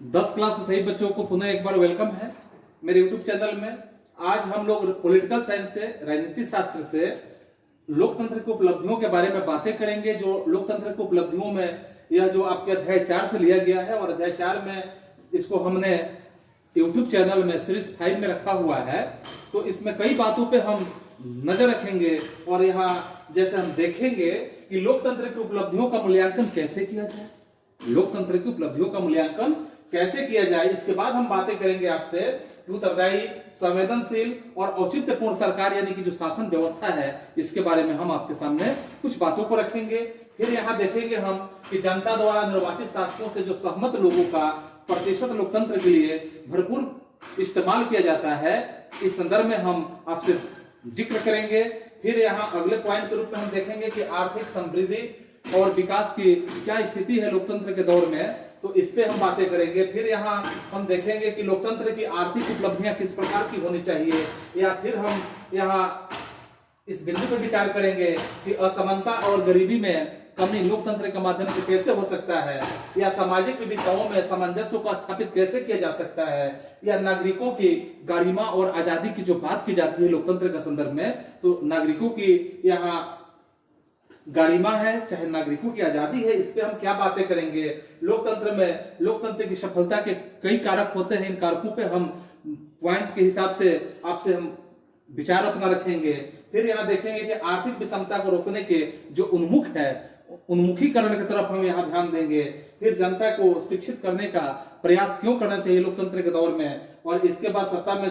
10 class के सभी बच्चों को पुनः एक बार वेलकम है मेरे YouTube चैनल में। आज हम लोग पॉलिटिकल साइंस से, राजनीतिक शास्त्र से लोकतंत्र की उपलब्धियों के बारे में बातें करेंगे। जो लोकतंत्र की उपलब्धियों में यह जो आपके अध्याय 4 से लिया गया है और अध्याय 4 में इसको हमने YouTube चैनल में सीरीज 5 में रखा हुआ है। तो इसमें कई बातों पे हम नजर रखेंगे और यहाँ जैसे हम देखेंगे कि लोकतंत्र की उपलब्धियों का मूल्यांकन कैसे किया जाए, लोकतंत्र की उपलब्धियों का मूल्यांकन कैसे किया जाए। इसके बाद हम बातें करेंगे आपसे कि उत्तरदायी, संवेदनशील और औचित्यपूर्ण सरकार यानी कि जो शासन व्यवस्था है, इसके बारे में हम आपके सामने कुछ बातों को रखेंगे। फिर यहाँ देखेंगे हम कि जनता द्वारा निर्वाचित शासकों से जो सहमत लोगों का प्रतिशत लोकतंत्र के लिए भरपूर इस्तेमाल किया जाता है, इस संदर्भ में हम आपसे जिक्र करेंगे। फिर यहाँ अगले पॉइंट के रूप में हम देखेंगे कि आर्थिक समृद्धि और विकास की क्या स्थिति है लोकतंत्र के दौर में, तो इस पे हम बातें करेंगे। फिर यहाँ हम देखेंगे कि लोकतंत्र की आर्थिक उपलब्धियां किस प्रकार की होनी चाहिए, या फिर हम यहाँ इस बिंदु पर विचार करेंगे कि असमानता और गरीबी में कमी लोकतंत्र के माध्यम से कैसे हो सकता है, या सामाजिक विविधताओं में सामंजस्य को स्थापित कैसे किया जा सकता है, या नागरिकों की गरिमा और आजादी की जो बात की जाती है लोकतंत्र के संदर्भ में, तो नागरिकों की यहाँ गरिमा है चाहे नागरिकों की आजादी है, इस पे हम क्या बातें करेंगे। लोकतंत्र में लोकतंत्र की सफलता के कई कारक होते हैं, इन कारकों पे हम पॉइंट के हिसाब से आपसे हम विचार अपना रखेंगे। फिर यहाँ देखेंगे कि आर्थिक विषमता को रोकने के जो उन्मुख है, उन्मुखीकरण की तरफ हम यहाँ ध्यान देंगे। फिर जनता को शिक्षित करने का प्रयास क्यों करना चाहिए लोकतंत्र के दौर में, और इसके बाद सत्ता में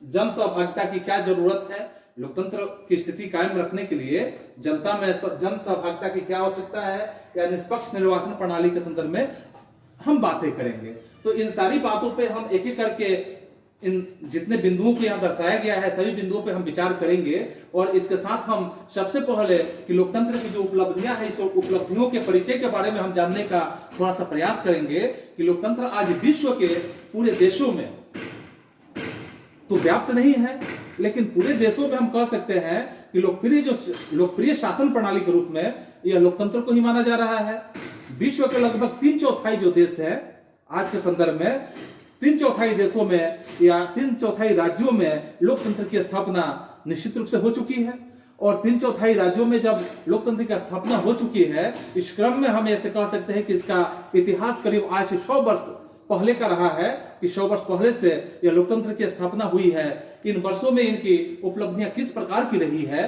जन सहभागिता की क्या जरूरत है, लोकतंत्र की स्थिति कायम रखने के लिए जनता में जन सहभागिता की क्या आवश्यकता है, या निष्पक्ष निर्वाचन प्रणाली के संदर्भ में हम बातें करेंगे। तो इन सारी बातों पे हम एक एक करके इन जितने बिंदुओं को यहाँ दर्शाया गया है सभी बिंदुओं पे हम विचार करेंगे। और इसके साथ हम सबसे पहले कि लोकतंत्र की जो उपलब्धियां हैं, इस उपलब्धियों के परिचय के बारे में हम जानने का थोड़ा सा प्रयास करेंगे कि लोकतंत्र आज विश्व के पूरे देशों में तो व्याप्त नहीं है, लेकिन पूरे देशों में हम कह सकते हैं कि लोकप्रिय शासन प्रणाली के रूप में यह लोकतंत्र को ही माना जा रहा है। विश्व के लगभग 3/4 जो देश है आज के संदर्भ में, 3/4 देशों में या 3/4 राज्यों में लोकतंत्र की स्थापना निश्चित रूप से हो चुकी है। और 3/4 राज्यों में जब लोकतंत्र की स्थापना हो चुकी है, इस क्रम में हम ऐसे कह सकते हैं कि इसका इतिहास करीब आज से 100 वर्ष पहले का रहा है कि 100 वर्ष पहले से यह लोकतंत्र की स्थापना हुई है। इन वर्षों में इनकी उपलब्धियां किस प्रकार की रही है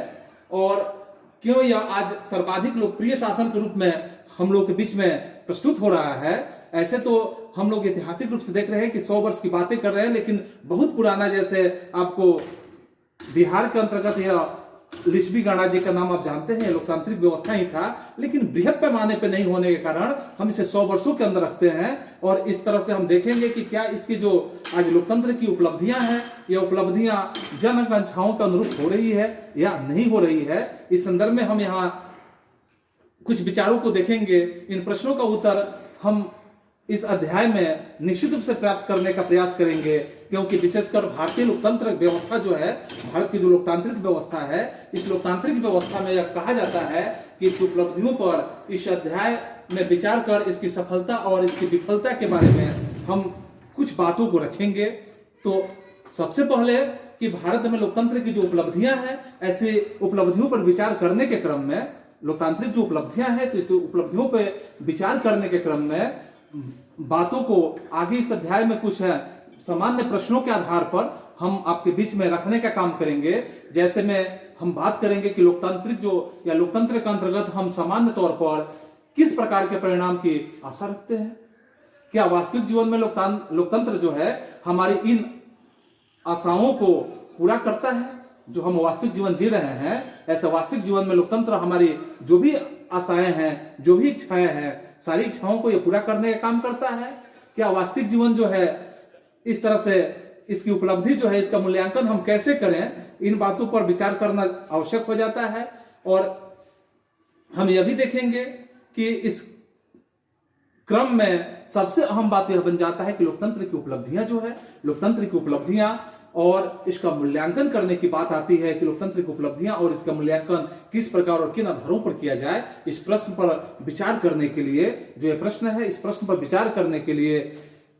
और क्यों यह आज सर्वाधिक लोकप्रिय शासन के रूप में हम लोग के बीच में प्रस्तुत हो रहा है। ऐसे तो हम लोग ऐतिहासिक रूप से देख रहे हैं कि 100 वर्ष की बातें कर रहे हैं, लेकिन बहुत पुराना, जैसे आपको बिहार के अंतर्गत यह लिच्छवी गणराज्य का नाम आप जानते हैं, लोकतांत्रिक व्यवस्था ही था, लेकिन बृहद पैमाने पे नहीं होने के कारण हम इसे 100 वर्षों के अंदर रखते हैं। और इस तरह से हम देखेंगे कि क्या इसकी जो आज लोकतंत्र की उपलब्धियां हैं, ये उपलब्धियां जन आकांक्षाओं के अनुरूप हो रही है या नहीं हो रही है। इस संदर्भ में हम यहाँ कुछ विचारों को देखेंगे। इन प्रश्नों का उत्तर हम इस अध्याय में निश्चित रूप से प्राप्त करने का प्रयास करेंगे, क्योंकि विशेषकर भारतीय लोकतंत्र व्यवस्था जो है, भारत की जो लोकतांत्रिक व्यवस्था है, इस लोकतांत्रिक व्यवस्था में यह कहा जाता है कि इसकी उपलब्धियों पर इस अध्याय में विचार कर इसकी सफलता और इसकी विफलता के बारे में हम कुछ बातों को रखेंगे। तो सबसे पहले कि भारत में लोकतंत्र की जो उपलब्धियां हैं, ऐसी उपलब्धियों पर विचार करने के क्रम में, लोकतांत्रिक जो उपलब्धियां हैं, तो इस उपलब्धियों पर विचार करने के क्रम में बातों को आगे इस अध्याय में कुछ है सामान्य प्रश्नों के आधार पर हम आपके बीच में रखने का काम करेंगे। जैसे में हम बात करेंगे कि लोकतांत्रिक जो या लोकतंत्र के अंतर्गत हम सामान्य तौर पर किस प्रकार के परिणाम की आशा रखते हैं। क्या वास्तविक जीवन में लोकतंत्र जो है हमारी इन आशाओं को पूरा करता है जो हम वास्तविक जीवन जी रहे हैं। ऐसे वास्तविक जीवन में लोकतंत्र हमारी जो भी आशाएं हैं, जो भी इच्छाएं हैं, सारी इच्छाओं को ये पूरा करने का काम करता है। क्या वास्तविक जीवन जो है इस तरह से इसकी उपलब्धि जो है, इसका मूल्यांकन हम कैसे करें, इन बातों पर विचार करना आवश्यक हो जाता है। और हम यह भी देखेंगे कि इस क्रम में सबसे अहम बात यह बन जाता है कि लोकतंत्र की उपलब्धियां जो है, लोकतंत्र की उपलब्धियां और इसका मूल्यांकन करने की बात आती है कि लोकतंत्र की उपलब्धियां और इसका मूल्यांकन किस प्रकार और किन आधारों पर किया जाए। इस प्रश्न पर विचार करने के लिए, जो ये प्रश्न है, इस प्रश्न पर विचार करने के लिए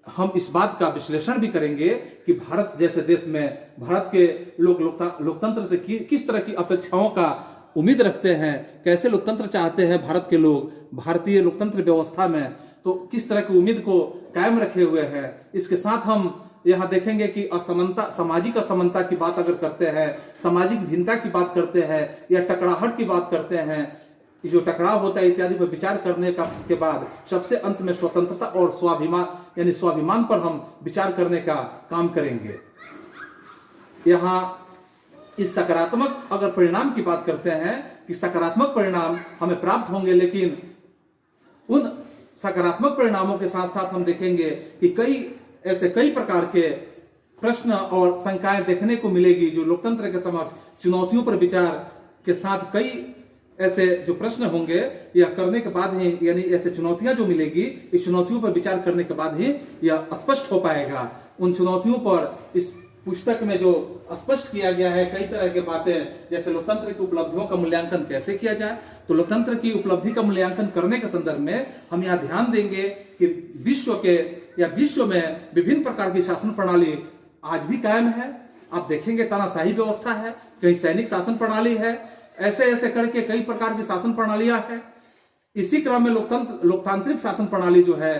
हम इस बात का विश्लेषण भी करेंगे कि भारत जैसे देश में भारत के लोग लोकतंत्र से किस तरह की अपेक्षाओं का उम्मीद रखते हैं, कैसे लोकतंत्र चाहते हैं भारत के लोग भारतीय लोकतंत्र व्यवस्था में, तो किस तरह की उम्मीद को कायम रखे हुए हैं। इसके साथ हम यहाँ देखेंगे कि असमानता, सामाजिक असमानता की बात अगर करते हैं, सामाजिक भिन्नता की बात करते हैं या टकराहट की बात करते हैं, जो टकराव होता है इत्यादि पर विचार करने के बाद सबसे अंत में स्वतंत्रता और स्वाभिमान यानी स्वाभिमान पर हम विचार करने का काम करेंगे। यहाँ इस सकारात्मक अगर परिणाम की बात करते हैं कि सकारात्मक परिणाम हमें प्राप्त होंगे, लेकिन उन सकारात्मक परिणामों के साथ साथ हम देखेंगे कि कई प्रकार के प्रश्न और शंकाएं देखने को मिलेगी जो लोकतंत्र के समक्ष चुनौतियों पर विचार के साथ कई ऐसे जो प्रश्न होंगे या करने के बाद ही, यानी ऐसे चुनौतियां जो मिलेगी, इस चुनौतियों पर विचार करने के बाद ही यह स्पष्ट हो पाएगा। उन चुनौतियों पर इस पुस्तक में जो स्पष्ट किया गया है कई तरह की बातें, जैसे लोकतंत्र की उपलब्धियों का मूल्यांकन कैसे किया जाए। तो लोकतंत्र की उपलब्धि का मूल्यांकन करने के संदर्भ में हम यहाँ ध्यान देंगे कि विश्व में विभिन्न प्रकार की शासन प्रणाली आज भी कायम है। आप देखेंगे तानाशाही व्यवस्था है, कहीं सैनिक शासन प्रणाली है, ऐसे करके कई प्रकार की शासन प्रणालियां हैं। इसी क्रम में लोकतांत्रिक शासन प्रणाली जो है,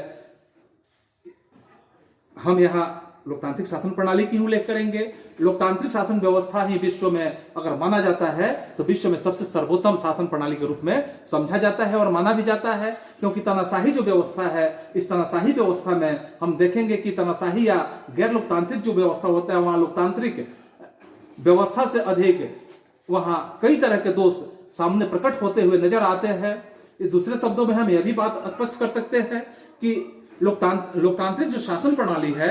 हम यहाँ लोकतांत्रिक शासन प्रणाली की उल्लेख करेंगे। लोकतांत्रिक शासन व्यवस्था ही विश्व में अगर माना जाता है तो विश्व में सबसे सर्वोत्तम शासन प्रणाली के रूप में समझा जाता है और माना भी जाता है, क्योंकि तानाशाही जो व्यवस्था है, इस तानाशाही व्यवस्था में हम देखेंगे कि तानाशाही या गैर लोकतांत्रिक जो व्यवस्था होता है, वहां लोकतांत्रिक व्यवस्था से अधिक वहां कई तरह के दोष सामने प्रकट होते हुए नजर आते हैं। इस दूसरे शब्दों में हम यह भी बात स्पष्ट कर सकते हैं कि लोकतांत्रिक जो शासन प्रणाली है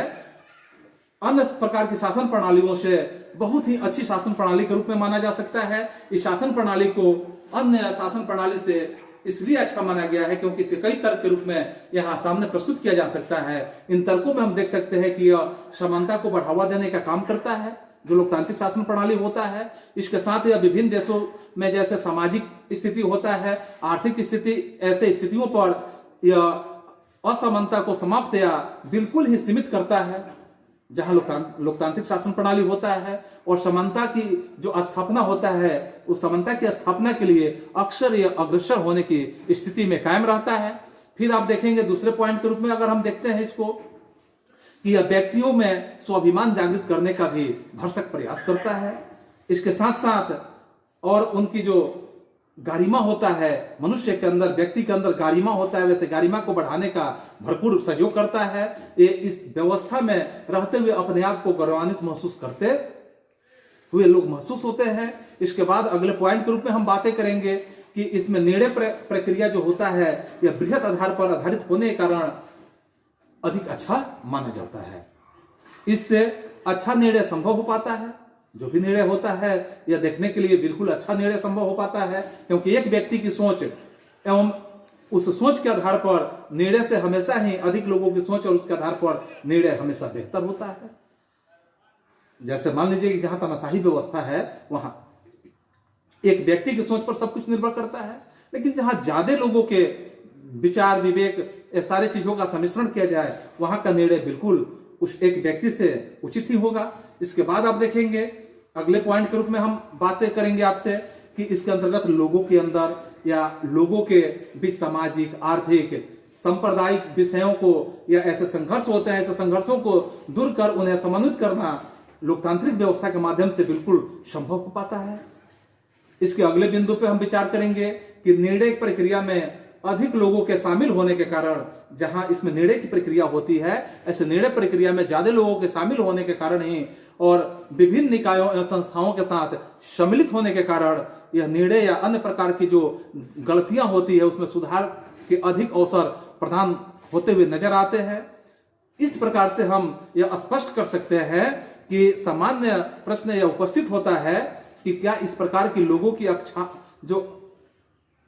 अन्य प्रकार की शासन प्रणालियों से बहुत ही अच्छी शासन प्रणाली के रूप में माना जा सकता है। इस शासन प्रणाली को अन्य शासन प्रणाली से इसलिए अच्छा माना गया है क्योंकि इसे कई तर्क के रूप में यहाँ सामने प्रस्तुत किया जा सकता है। इन तर्कों में हम देख सकते हैं कि यह समानता को बढ़ावा देने का काम करता है, जो लोकतांत्रिक शासन प्रणाली होता है। इसके साथ यह विभिन्न देशों में जैसे सामाजिक स्थिति होता है, आर्थिक स्थिति, ऐसे स्थितियों पर यह असमानता को समाप्त या बिल्कुल ही सीमित करता है जहां लोकतांत्रिक शासन प्रणाली होता है। और समानता की जो स्थापना होता है, उस समानता की स्थापना के लिए अक्सर यह अग्रसर होने की स्थिति में कायम रहता है। फिर आप देखेंगे दूसरे पॉइंट के रूप में अगर हम देखते हैं इसको कि यह व्यक्तियों में स्वाभिमान जागृत करने का भी भरसक प्रयास करता है। इसके साथ साथ और उनकी जो गारिमा होता है, मनुष्य के अंदर, व्यक्ति के अंदर गारिमा होता है, वैसे गारिमा को बढ़ाने का भरपूर सहयोग करता है। ये इस व्यवस्था में रहते हुए अपने आप को गौरवान्वित महसूस करते हुए लोग महसूस होते हैं। इसके बाद अगले पॉइंट के रूप में हम बातें करेंगे कि इसमें निर्णय प्रक्रिया जो होता है यह बृहत आधार पर आधारित होने के कारण अधिक अच्छा माना जाता है। इससे अच्छा निर्णय संभव हो पाता है। जो भी निर्णय होता है यह देखने के लिए बिल्कुल अच्छा निर्णय संभव हो पाता है, क्योंकि एक व्यक्ति की सोच एवं उस सोच के आधार पर निर्णय से हमेशा ही अधिक लोगों की सोच और उसके आधार पर निर्णय हमेशा बेहतर होता है। जैसे मान लीजिए कि जहां तानाशाही व्यवस्था है वहां एक व्यक्ति की सोच पर सब कुछ निर्भर करता है, लेकिन जहां ज्यादा लोगों के विचार, विवेक, ये सारी चीजों का सम्मिश्रण किया जाए वहां का निर्णय बिल्कुल उस एक व्यक्ति से उचित ही होगा। इसके बाद आप देखेंगे अगले पॉइंट के रूप में हम बातें करेंगे आपसे कि इसके अंतर्गत लोगों के अंदर या लोगों के बीच सामाजिक, आर्थिक, सांप्रदायिक विषयों को या ऐसे संघर्ष होते हैं, ऐसे संघर्षों को दूर कर उन्हें समन्वित करना लोकतांत्रिक व्यवस्था के माध्यम से बिल्कुल संभव हो पाता है। इसके अगले बिंदु पे हम विचार करेंगे कि निर्णय प्रक्रिया में अधिक लोगों के शामिल होने के कारण, जहां इसमें निर्णय की प्रक्रिया होती है, ऐसे निर्णय प्रक्रिया में ज्यादा लोगों के शामिल होने के कारण ही और विभिन्न निकायों एवं संस्थाओं के साथ सम्मिलित होने के कारण यह निर्णय या अन्य प्रकार की जो गलतियां होती है उसमें सुधार के अधिक अवसर प्रदान होते हुए नजर आते हैं। इस प्रकार से हम यह स्पष्ट कर सकते हैं कि सामान्य प्रश्न यह उपस्थित होता है कि क्या इस प्रकार की लोगों की जो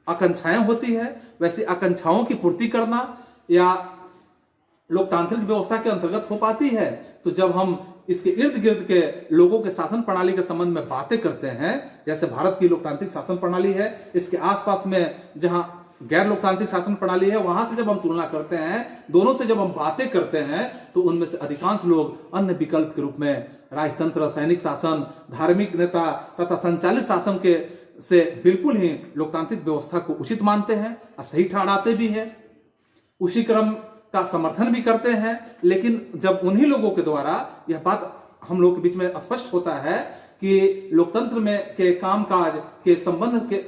आकांक्षाएं होती है वैसी आकांक्षाओं की पूर्ति करना या लोकतांत्रिक व्यवस्था के अंतर्गत हो पाती है। तो जब हम इसके इर्द गिर्द के लोगों के शासन प्रणाली के संबंध में बातें करते हैं, जैसे भारत की लोकतांत्रिक शासन प्रणाली है, इसके आसपास में जहां गैर लोकतांत्रिक शासन प्रणाली है, वहां से जब हम तुलना करते हैं, दोनों से जब हम बातें करते हैं, तो उनमें से अधिकांश लोग अन्य विकल्प के रूप में राजतंत्र, सैनिक शासन, धार्मिक नेता तथा संचालित शासन के से बिल्कुल ही लोकतांत्रिक व्यवस्था को उचित मानते हैं और सही ठहराते भी हैं, उसी क्रम का समर्थन भी करते हैं। लेकिन जब उन्हीं लोगों के द्वारा यह बात हम लोग के बीच में स्पष्ट होता है कि लोकतंत्र में के कामकाज के संबंध के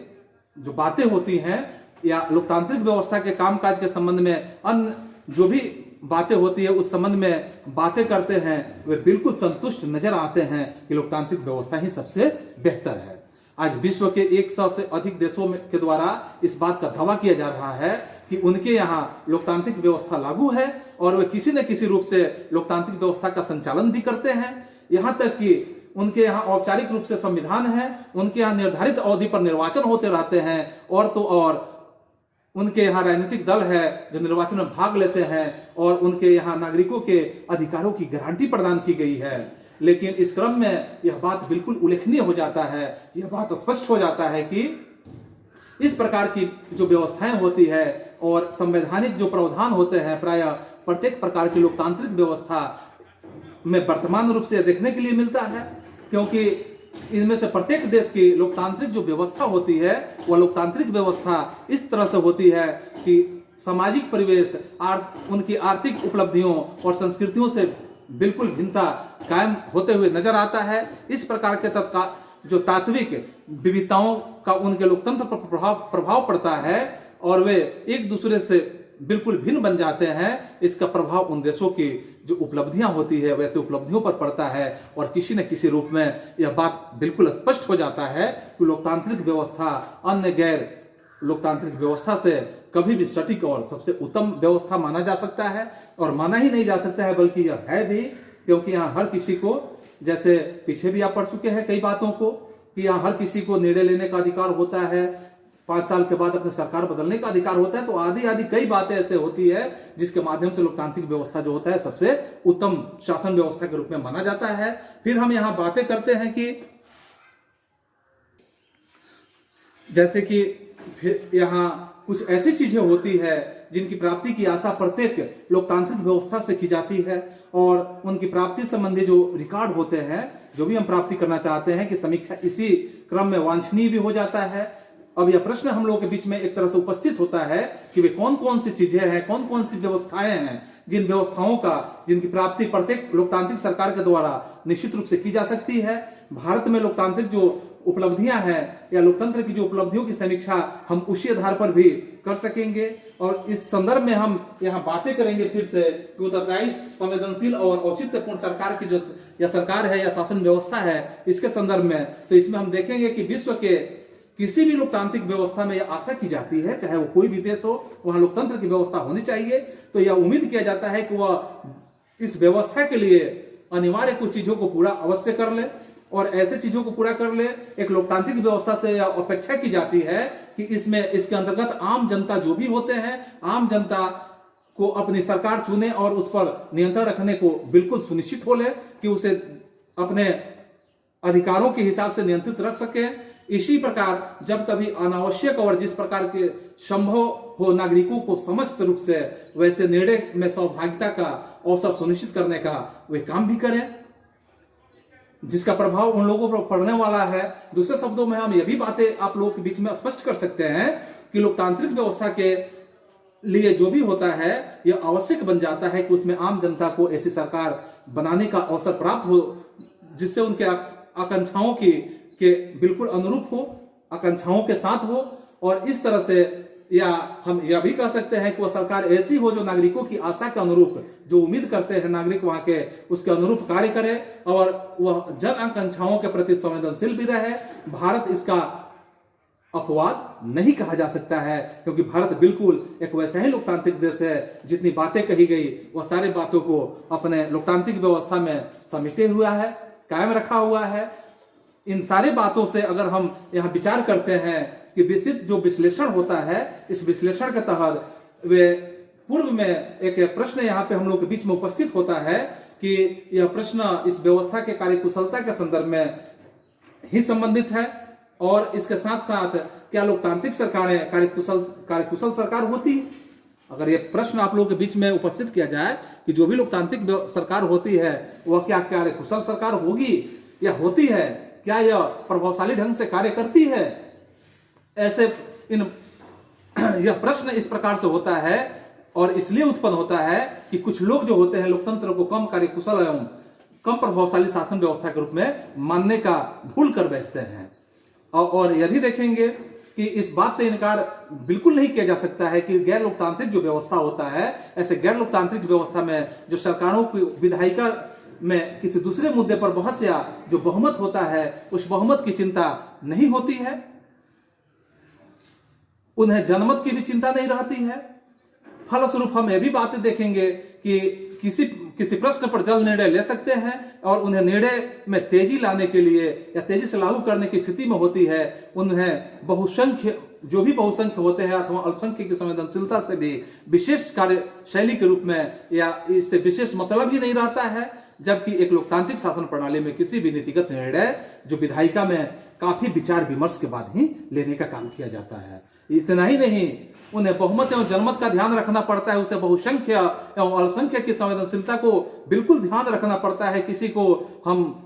जो बातें होती हैं या लोकतांत्रिक व्यवस्था के कामकाज के संबंध में अन्य जो भी बातें होती है उस संबंध में बातें करते हैं, वे बिल्कुल संतुष्ट नजर आते हैं कि लोकतांत्रिक व्यवस्था ही सबसे बेहतर है। आज विश्व के 100 से अधिक देशों में के द्वारा इस बात का दावा किया जा रहा है कि उनके यहाँ लोकतांत्रिक व्यवस्था लागू है और वे किसी न किसी रूप से लोकतांत्रिक व्यवस्था का संचालन भी करते हैं। यहाँ तक कि उनके यहाँ औपचारिक रूप से संविधान है, उनके यहाँ निर्धारित अवधि पर निर्वाचन होते रहते हैं, और तो और उनके यहाँ राजनीतिक दल है जो निर्वाचन में भाग लेते हैं, और उनके यहाँ नागरिकों के अधिकारों की गारंटी प्रदान की गई है। लेकिन इस क्रम में यह बात बिल्कुल उल्लेखनीय हो जाता है, यह बात स्पष्ट हो जाता है कि इस प्रकार की जो व्यवस्थाएं होती है और संवैधानिक जो प्रावधान होते हैं, प्रायः प्रत्येक प्रकार की लोकतांत्रिक व्यवस्था में वर्तमान रूप से देखने के लिए मिलता है, क्योंकि इनमें से प्रत्येक देश की लोकतांत्रिक जो व्यवस्था होती है वह लोकतांत्रिक व्यवस्था इस तरह से होती है कि सामाजिक परिवेश उनकी आर्थिक उपलब्धियों और संस्कृतियों से बिल्कुल भिन्नता कायम होते हुए नजर आता है। इस प्रकार के जो तात्विक विविधताओं का उनके लोकतंत्र पर प्रभाव पड़ता है और वे एक दूसरे से बिल्कुल भिन्न बन जाते हैं। इसका प्रभाव उन देशों की जो उपलब्धियां होती है वैसे उपलब्धियों पर पड़ता है, और किसी न किसी रूप में यह बात बिल्कुल स्पष्ट हो जाता है कि लोकतांत्रिक व्यवस्था अन्य गैर लोकतांत्रिक व्यवस्था से कभी भी सटीक और सबसे उत्तम व्यवस्था माना जा सकता है, और माना ही नहीं जा सकता है बल्कि यह है भी, क्योंकि यहाँ हर किसी को, जैसे पीछे भी आप पढ़ चुके हैं कई बातों को, कि यहाँ हर किसी को निर्णय लेने का अधिकार होता है, 5 साल के बाद अपनी सरकार बदलने का अधिकार होता है। तो आदि आदि कई बातें ऐसे होती है जिसके माध्यम से लोकतांत्रिक व्यवस्था जो होता है सबसे उत्तम शासन व्यवस्था के रूप में माना जाता है। फिर हम यहाँ बातें करते हैं कि जैसे कि फिर यहाँ कुछ ऐसी चीजें होती है जिनकी प्राप्ति की आशा प्रत्येक लोकतांत्रिक व्यवस्था से की जाती है, और उनकी प्राप्ति संबंधी जो रिकॉर्ड होते हैं, जो भी हम प्राप्ति करना चाहते हैं कि समीक्षा इसी क्रम में वांछनीय भी हो जाता है। अब यह प्रश्न हम लोगों के बीच में एक तरह से उपस्थित होता है कि वे कौन कौन सी चीजें हैं, कौन कौन सी व्यवस्थाएं हैं जिन व्यवस्थाओं का जिनकी प्राप्ति प्रत्येक लोकतांत्रिक सरकार के द्वारा निश्चित रूप से की जा सकती है। भारत में लोकतांत्रिक जो उपलब्धियां हैं या लोकतंत्र की जो उपलब्धियों की समीक्षा हम उसी आधार पर भी कर सकेंगे, और इस संदर्भ में हम यहाँ बातें करेंगे फिर से कि उत्तरदायी, संवेदनशील और औचित्यपूर्ण सरकार की जो या सरकार है या शासन व्यवस्था है इसके संदर्भ में, तो इसमें हम देखेंगे कि विश्व के किसी भी लोकतांत्रिक व्यवस्था में यह आशा की जाती है, चाहे वो कोई भी देश हो, वहां लोकतंत्र की व्यवस्था होनी चाहिए। तो यह उम्मीद किया जाता है कि वह इस व्यवस्था के लिए अनिवार्य कुछ चीजों को पूरा अवश्य कर ले, और ऐसे चीजों को पूरा कर ले। एक लोकतांत्रिक व्यवस्था से यह अपेक्षा की जाती है कि इसमें इसके अंतर्गत आम जनता जो भी होते हैं, आम जनता को अपनी सरकार चुने और उस पर नियंत्रण रखने को बिल्कुल सुनिश्चित हो ले कि उसे अपने अधिकारों के हिसाब से नियंत्रित रख सके। इसी प्रकार जब कभी अनावश्यक और जिस प्रकार के संभव हो नागरिकों को समस्त रूप से वैसे निर्णय में सहभागिता का अवसर सुनिश्चित करने का वे काम भी करें, जिसका प्रभाव उन लोगों पर पड़ने वाला है। दूसरे शब्दों में हम ये भी बातें आप लोगों के बीच में स्पष्ट कर सकते हैं कि लोकतांत्रिक व्यवस्था के लिए जो भी होता है यह आवश्यक बन जाता है कि उसमें आम जनता को ऐसी सरकार बनाने का अवसर प्राप्त हो जिससे उनके आकांक्षाओं के बिल्कुल अनुरूप हो, आकांक्षाओं के साथ हो, और इस तरह से या हम यह भी कह सकते हैं कि वह सरकार ऐसी हो जो नागरिकों की आशा के अनुरूप, जो उम्मीद करते हैं नागरिक वहां के, उसके अनुरूप कार्य करे और वह जन आकांक्षाओं के प्रति संवेदनशील भी रहे। भारत इसका अपवाद नहीं कहा जा सकता है, क्योंकि भारत बिल्कुल एक वैसा ही लोकतांत्रिक देश है। जितनी बातें कही गई वह सारी बातों को अपने लोकतांत्रिक व्यवस्था में समेटे हुआ है, कायम रखा हुआ है। इन सारी बातों से अगर हम यहाँ विचार करते हैं कि विस्तृत जो विश्लेषण होता है, इस विश्लेषण के तहत वे पूर्व में एक प्रश्न यहाँ पे हम लोग के बीच में उपस्थित होता है कि यह प्रश्न इस व्यवस्था के कार्यकुशलता के संदर्भ में ही संबंधित है। और इसके साथ साथ क्या लोकतांत्रिक सरकारें कार्यकुशल सरकार होती है? अगर ये प्रश्न आप लोगों के बीच में उपस्थित किया जाए कि जो भी लोकतांत्रिक सरकार होती है वह क्या कार्यकुशल सरकार होगी या होती है, क्या यह प्रभावशाली ढंग से कार्य करती है, ऐसे यह प्रश्न इस प्रकार से होता है और इसलिए उत्पन्न होता है कि कुछ लोग जो होते हैं लोकतंत्र को कम कार्यकुशल एवं कम प्रभावशाली शासन व्यवस्था के रूप में मानने का भूल कर बैठते हैं। और यह भी देखेंगे कि इस बात से इनकार बिल्कुल नहीं किया जा सकता है कि गैर लोकतांत्रिक जो व्यवस्था होता है, ऐसे गैर लोकतांत्रिक व्यवस्था में जो सरकारों की विधायिका में किसी दूसरे मुद्दे पर बहस या जो बहुमत होता है उस बहुमत की चिंता नहीं होती है, उन्हें जनमत की भी चिंता नहीं रहती है। फलस्वरूप हम यह भी बातें देखेंगे कि किसी प्रश्न पर जल्द निर्णय ले सकते हैं और उन्हें निर्णय में तेजी लाने के लिए या तेजी से लागू करने की स्थिति में होती है, उन्हें बहुसंख्य जो भी बहुसंख्य होते हैं अथवा अल्पसंख्यक की संवेदनशीलता से भी विशेष कार्यशैली के रूप में या इससे विशेष मतलब ही नहीं रहता है। जबकि एक लोकतांत्रिक शासन प्रणाली में किसी भी नीतिगत निर्णय जो विधायिका में काफी विचार विमर्श के बाद ही लेने का काम किया जाता है। इतना ही नहीं, उन्हें बहुमत एवं जनमत का ध्यान रखना पड़ता है, उसे बहुसंख्य एवं अल्पसंख्यक की संवेदनशीलता को बिल्कुल ध्यान रखना पड़ता है। किसी को हम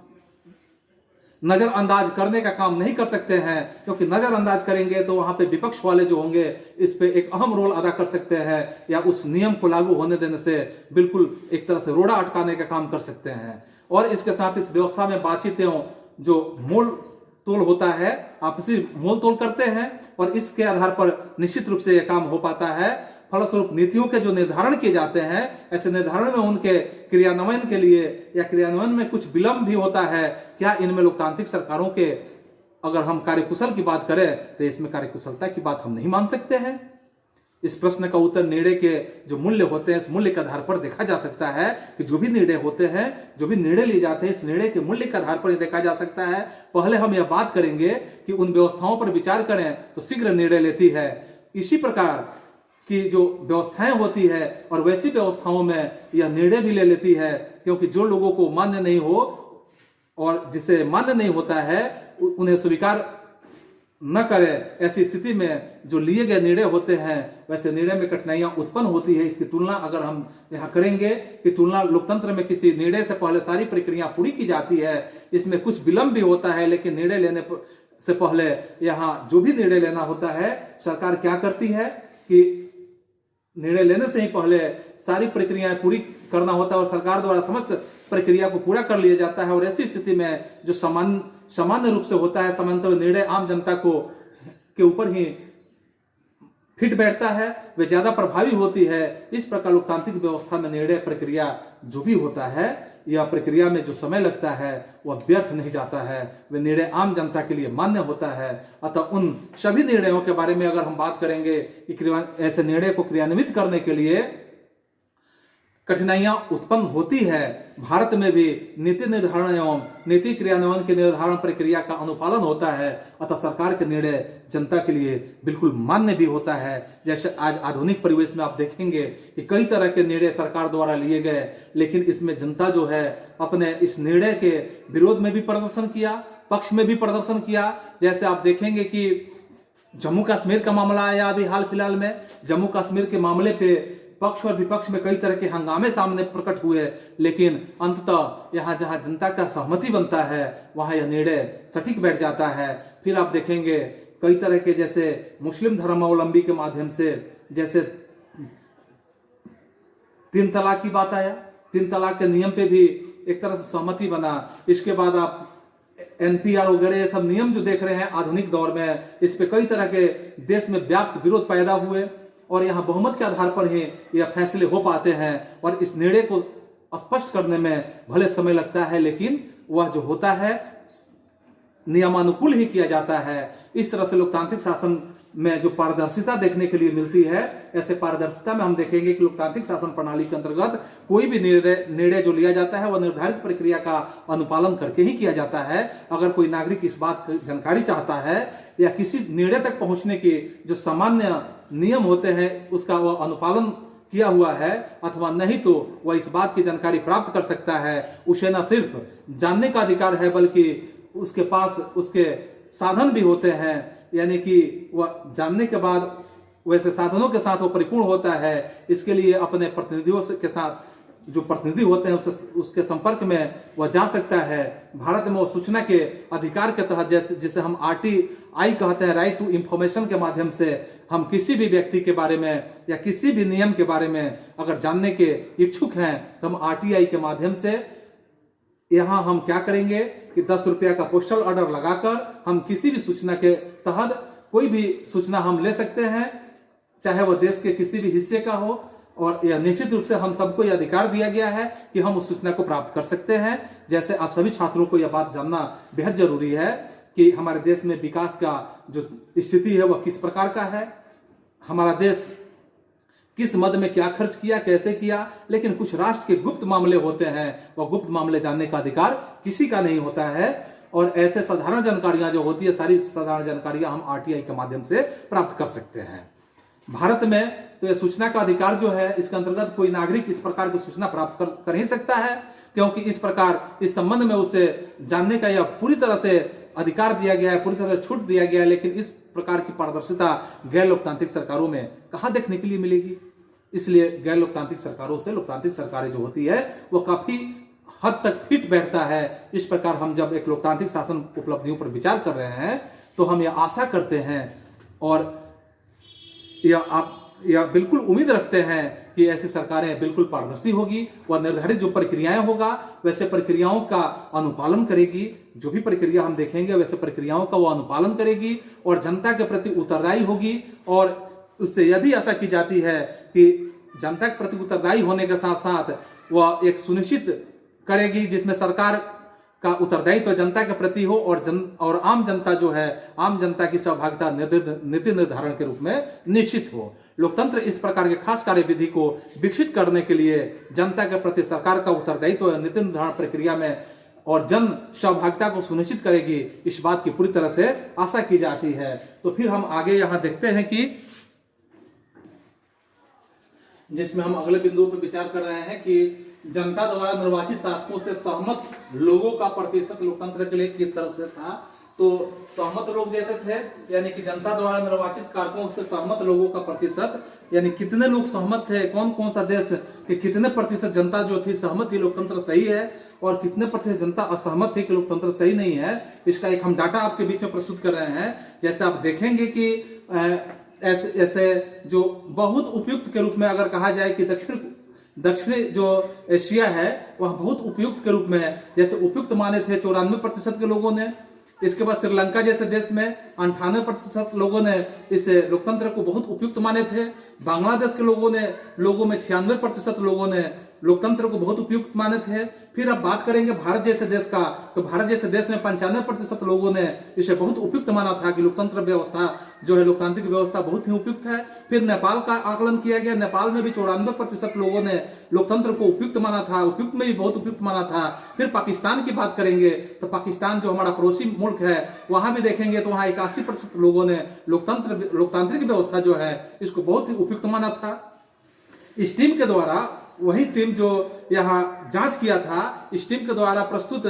नजरअंदाज करने का काम नहीं कर सकते हैं, क्योंकि नजरअंदाज करेंगे तो वहां पे विपक्ष वाले जो होंगे इस पे एक अहम रोल अदा कर सकते हैं या उस नियम को लागू होने देने से बिल्कुल एक तरह से रोड़ा अटकाने का काम कर सकते हैं। और इसके साथ इस व्यवस्था में बातचीत एवं जो मोल तोल होता है, आपसी मोल तोल करते हैं और इसके आधार पर निश्चित रूप से यह काम हो पाता है। फलस्वरूप नीतियों के जो निर्धारण किए जाते हैं, ऐसे निर्धारण में उनके क्रियान्वयन के लिए या क्रियान्वयन में कुछ विलंब भी होता है। क्या इनमें लोकतांत्रिक सरकारों के अगर हम कार्यकुशल की बात करें तो इसमें कार्यकुशलता की बात हम नहीं मान सकते हैं? इस प्रश्न का उत्तर निर्णय के जो मूल्य होते हैं, इस मूल्य के आधार पर देखा जा सकता है कि जो भी निर्णय होते हैं, जो भी निर्णय लिए जाते हैं, इस निर्णय के मूल्य के आधार पर देखा जा सकता है। पहले हम यह बात करेंगे कि उन व्यवस्थाओं पर विचार करें तो शीघ्र निर्णय लेती है। इसी प्रकार की जो व्यवस्थाएं होती है और वैसी व्यवस्थाओं में यह निर्णय भी ले लेती है, क्योंकि जो लोगों को मान्य नहीं हो और जिसे मान्य नहीं होता है उन्हें स्वीकार न करे, ऐसी स्थिति में जो लिए गए निर्णय होते हैं वैसे निर्णय में कठिनाइयां उत्पन्न होती है। इसकी तुलना अगर हम यहां करेंगे कि तुलना लोकतंत्र में किसी निर्णय से पहले सारी प्रक्रिया पूरी की जाती है, इसमें कुछ विलंब भी होता है, लेकिन निर्णय लेने से पहले यहां जो भी निर्णय लेना होता है सरकार क्या करती है कि निर्णय लेने से ही पहले सारी प्रक्रियाएं पूरी करना होता है और सरकार द्वारा समस्त प्रक्रिया को पूरा कर लिया जाता है। और ऐसी स्थिति में जो सामान्य रूप से होता है, सामान्यतः निर्णय आम जनता के ऊपर ही फिट बैठता है, वे ज्यादा प्रभावी होती है। इस प्रकार लोकतांत्रिक व्यवस्था में निर्णय प्रक्रिया जो भी होता है, यह प्रक्रिया में जो समय लगता है वह व्यर्थ नहीं जाता है, वे निर्णय आम जनता के लिए मान्य होता है। अतः उन सभी निर्णयों के बारे में अगर हम बात करेंगे कि ऐसे निर्णय को क्रियान्वित करने के लिए कठिनाइयां उत्पन्न होती है, भारत में भी नीति निर्धारण एवं नीति क्रियान्वयन की निर्धारण प्रक्रिया का अनुपालन होता है। अतः सरकार के निर्णय जनता के लिए बिल्कुल मान्य भी होता है। जैसे आज आधुनिक परिवेश में आप देखेंगे कि कई तरह के निर्णय सरकार द्वारा लिए गए, लेकिन इसमें जनता जो है अपने इस निर्णय के विरोध में भी प्रदर्शन किया, पक्ष में भी प्रदर्शन किया। जैसे आप देखेंगे कि जम्मू कश्मीर का मामला आया अभी हाल फिलहाल में, जम्मू कश्मीर के मामले पे पक्ष और विपक्ष में कई तरह के हंगामे सामने प्रकट हुए, लेकिन अंततः यहाँ जहाँ जनता का सहमति बनता है वहाँ यह निर्णय सटीक बैठ जाता है। फिर आप देखेंगे कई तरह के, जैसे मुस्लिम धर्मावलंबी के माध्यम से जैसे 3 तलाक की बात आया, 3 तलाक के नियम पे भी एक तरह से सहमति बना। इसके बाद आप NPR वगैरह ये सब नियम जो देख रहे हैं आधुनिक दौर में, इस पे कई तरह के देश में व्याप्त विरोध पैदा हुए और यहाँ बहुमत के आधार पर ही यह फैसले हो पाते हैं। और इस निर्णय को स्पष्ट करने में भले समय लगता है, लेकिन वह जो होता है नियमानुकूल ही किया जाता है। इस तरह से लोकतांत्रिक शासन में जो पारदर्शिता देखने के लिए मिलती है, ऐसे पारदर्शिता में हम देखेंगे कि लोकतांत्रिक शासन प्रणाली के अंतर्गत कोई भी निर्णय जो लिया जाता है वह निर्धारित प्रक्रिया का अनुपालन करके ही किया जाता है। अगर कोई नागरिक इस बात की जानकारी चाहता है या किसी निर्णय तक पहुंचने के जो सामान्य नियम होते हैं उसका वह अनुपालन किया हुआ है अथवा नहीं, तो वह इस बात की जानकारी प्राप्त कर सकता है। उसे न सिर्फ जानने का अधिकार है बल्कि उसके पास उसके साधन भी होते हैं, यानी कि वह जानने के बाद वैसे साधनों के साथ वो परिपूर्ण होता है। इसके लिए अपने प्रतिनिधियों के साथ, जो प्रतिनिधि होते हैं उसके संपर्क में वह जा सकता है। भारत में वो सूचना के अधिकार के तहत, जिसे हम RTI कहते हैं, राइट टू इंफॉर्मेशन के माध्यम से हम किसी भी व्यक्ति के बारे में या किसी भी नियम के बारे में अगर जानने के इच्छुक हैं तो हम RTI के माध्यम से यहाँ हम क्या करेंगे कि 10 रुपया का पोस्टल ऑर्डर लगाकर हम किसी भी सूचना के तहत कोई भी सूचना हम ले सकते हैं, चाहे वह देश के किसी भी हिस्से का हो। और यह निश्चित रूप से हम सबको यह अधिकार दिया गया है कि हम उस सूचना को प्राप्त कर सकते हैं। जैसे आप सभी छात्रों को यह बात जानना बेहद जरूरी है कि हमारे देश में विकास का जो स्थिति है वह किस प्रकार का है, हमारा देश किस मद में क्या खर्च किया, कैसे किया। लेकिन कुछ राष्ट्र के गुप्त मामले होते हैं, वह गुप्त मामले जानने का अधिकार किसी का नहीं होता है। और ऐसे साधारण जानकारियां जो होती है, सारी साधारण जानकारियां हम RTI के माध्यम से प्राप्त कर सकते हैं। भारत में तो यह सूचना का अधिकार जो है, इसके अंतर्गत कोई नागरिक इस प्रकार की सूचना प्राप्त कर ही सकता है, क्योंकि इस प्रकार इस संबंध में उसे जानने का यह पूरी तरह से अधिकार दिया गया है, पूरी तरह से छूट दिया गया है। लेकिन इस प्रकार की पारदर्शिता गैर लोकतांत्रिक सरकारों में कहां देखने के लिए मिलेगी। इसलिए गैर लोकतांत्रिक सरकारों से लोकतांत्रिक सरकारें जो होती है वो काफी हद तक फिट बैठता है। इस प्रकार हम जब एक लोकतांत्रिक शासन उपलब्धियों पर विचार कर रहे हैं तो हम यह आशा करते हैं और यह बिल्कुल उम्मीद रखते हैं कि ऐसी सरकारें बिल्कुल पारदर्शी होगी। वह निर्धारित जो प्रक्रियाएं होगा वैसे प्रक्रियाओं का अनुपालन करेगी। जो भी प्रक्रिया हम देखेंगे वैसे प्रक्रियाओं का वो अनुपालन करेगी और जनता के प्रति उत्तरदायी होगी। और उससे यह भी आशा की जाती है कि जनता के प्रति उत्तरदायी होने के साथ साथ वह एक सुनिश्चित करेगी जिसमें सरकार का उत्तरदायित्व तो जनता के प्रति हो और आम जनता जो है, आम जनता की सहभागिता नीति निर्धारण के रूप में निश्चित हो। लोकतंत्र इस प्रकार के खास कार्यविधि को विकसित करने के लिए जनता के प्रति सरकार का उत्तरदायित्व नीति निर्धारण प्रक्रिया में और जन सहभागिता को सुनिश्चित करेगी, इस बात की पूरी तरह से आशा की जाती है। तो फिर हम आगे यहाँ देखते हैं कि जिसमें हम अगले बिंदु पर विचार कर रहे हैं कि जनता द्वारा निर्वाचित शासकों से सहमत लोगों का प्रतिशत लोकतंत्र के लिए किस तरह से था। तो सहमत लोग जैसे थे, यानी कि जनता द्वारा निर्वाचित कारकों से सहमत लोगों का प्रतिशत, यानी कितने लोग सहमत थे, कौन कौन सा देश के कितने प्रतिशत जनता जो थी सहमत थी लोकतंत्र सही है और कितने प्रतिशत जनता असहमत थी कि लोकतंत्र सही नहीं है, इसका एक हम डाटा आपके बीच में प्रस्तुत कर रहे हैं। जैसे आप देखेंगे कि ऐसे जो बहुत उपयुक्त के रूप में अगर कहा जाए कि दक्षिणी जो एशिया है वह बहुत उपयुक्त के रूप में है। जैसे उपयुक्त माने थे 94% के लोगों ने। इसके बाद श्रीलंका जैसे देश में 98% लोगों ने इस लोकतंत्र को बहुत उपयुक्त माने थे। बांग्लादेश के लोगों में 96% लोगों ने लोकतंत्र को बहुत उपयुक्त माने थे। फिर अब बात करेंगे भारत जैसे देश का, तो भारत जैसे देश में 95% लोगों ने इसे बहुत उपयुक्त माना था कि लोकतंत्र व्यवस्था जो है, लोकतांत्रिक व्यवस्था बहुत ही उपयुक्त है। फिर नेपाल का आकलन किया गया, नेपाल में भी 94% लोगों ने लोकतंत्र को उपयुक्त माना था, उपयुक्त में भी बहुत उपयुक्त माना था। फिर पाकिस्तान की बात करेंगे तो पाकिस्तान जो हमारा पड़ोसी मुल्क है वहां भी देखेंगे तो वहां 81% लोगों ने लोकतांत्रिक व्यवस्था जो है इसको बहुत ही उपयुक्त माना था। इस टीम के द्वारा, वही टीम जो यहाँ जांच किया था, इस टीम के द्वारा प्रस्तुत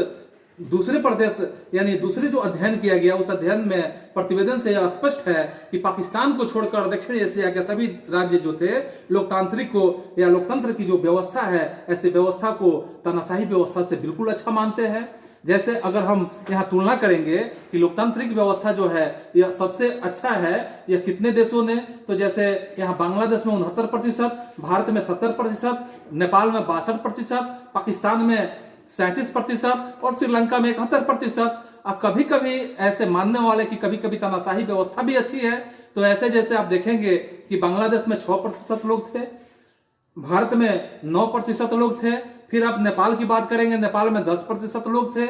दूसरे प्रदेश यानी दूसरे जो अध्ययन किया गया उस अध्ययन में प्रतिवेदन से यह स्पष्ट है कि पाकिस्तान को छोड़कर दक्षिण एशिया के सभी राज्य जो थे लोकतांत्रिक को या लोकतंत्र की जो व्यवस्था है ऐसी व्यवस्था को तानाशाही व्यवस्था से बिल्कुल अच्छा मानते हैं। जैसे अगर हम यहाँ तुलना करेंगे कि लोकतांत्रिक व्यवस्था जो है यह सबसे अच्छा है यह कितने देशों ने, तो जैसे यहाँ बांग्लादेश में 69%, भारत में 70%, नेपाल में 62%, पाकिस्तान में 37% और श्रीलंका में 71%। कभी कभी ऐसे मानने वाले कि कभी कभी तानाशाही व्यवस्था भी अच्छी है, तो ऐसे जैसे आप देखेंगे कि बांग्लादेश में 6% लोग थे, भारत में 9% लोग थे। फिर आप नेपाल की बात करेंगे, नेपाल में 10% लोग थे,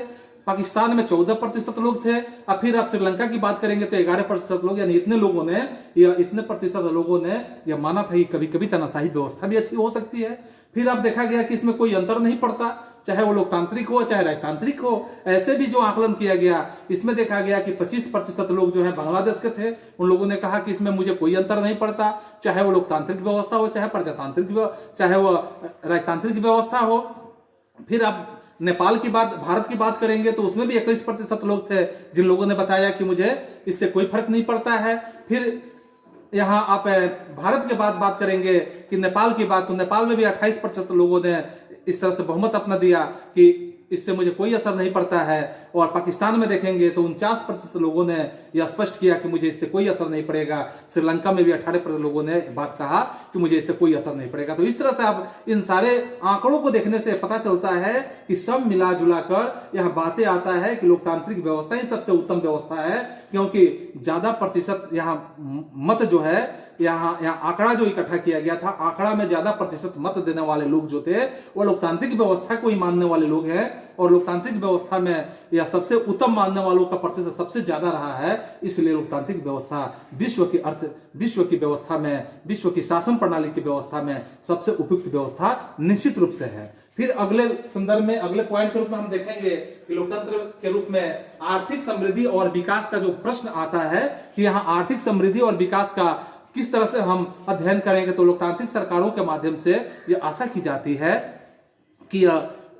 पाकिस्तान में 14% लोग थे। अब फिर आप श्रीलंका की बात करेंगे तो 11% लोग, यानी इतने प्रतिशत लोगों ने यह माना था कि कभी कभी तानाशाही व्यवस्था भी अच्छी हो सकती है। फिर अब देखा गया कि इसमें कोई अंतर नहीं पड़ता, चाहे वो लोकतांत्रिक हो चाहे राजतांत्रिक हो। ऐसे भी जो आकलन किया गया इसमें देखा गया कि 25% लोग जो है बांग्लादेश के थे, उन लोगों ने कहा कि इसमें मुझे कोई अंतर नहीं पड़ता, चाहे वो लोकतांत्रिक व्यवस्था हो चाहे प्रजातांत्रिक, चाहे वो राजतांत्रिक व्यवस्था हो। फिर अब नेपाल की बात, भारत की बात करेंगे तो उसमें भी 21% लोग थे जिन लोगों ने बताया कि मुझे इससे कोई फर्क नहीं पड़ता है। फिर यहाँ आप भारत के बात करेंगे कि नेपाल की बात, तो नेपाल में भी 28% लोगों ने इस तरह से बहुमत अपना दिया कि इससे मुझे कोई असर नहीं पड़ता है। और पाकिस्तान में देखेंगे तो 49% लोगों ने यह स्पष्ट किया कि मुझे इससे कोई असर नहीं पड़ेगा। श्रीलंका में भी 18% लोगों ने बात कहा कि मुझे इससे कोई असर नहीं पड़ेगा। तो इस तरह से आप इन सारे आंकड़ों को देखने से पता चलता है कि सब मिला जुला कर यह बातें आता है कि लोकतांत्रिक व्यवस्था ही सबसे उत्तम व्यवस्था है, क्योंकि ज्यादा प्रतिशत यहाँ मत जो है, यहाँ आंकड़ा जो इकट्ठा किया गया था, आंकड़ा में ज्यादा प्रतिशत मत देने वाले लोग जो थे वो लोकतांत्रिक व्यवस्था को ही मानने वाले लोग हैं। और लोकतांत्रिक व्यवस्था में यह सबसे उत्तम मानने वालों का प्रतिशत सबसे ज्यादा रहा है। इसलिए लोकतांत्रिक व्यवस्था विश्व की व्यवस्था में, विश्व की शासन प्रणाली की व्यवस्था में सबसे उपयुक्त व्यवस्था निश्चित रूप से है। फिर अगले संदर्भ में, अगले पॉइंट के रूप में हम देखेंगे कि लोकतंत्र के रूप में आर्थिक समृद्धि और विकास का जो प्रश्न आता है कि यहाँ आर्थिक समृद्धि और विकास का किस तरह से हम अध्ययन करेंगे, तो लोकतांत्रिक सरकारों के माध्यम से यह आशा की जाती है कि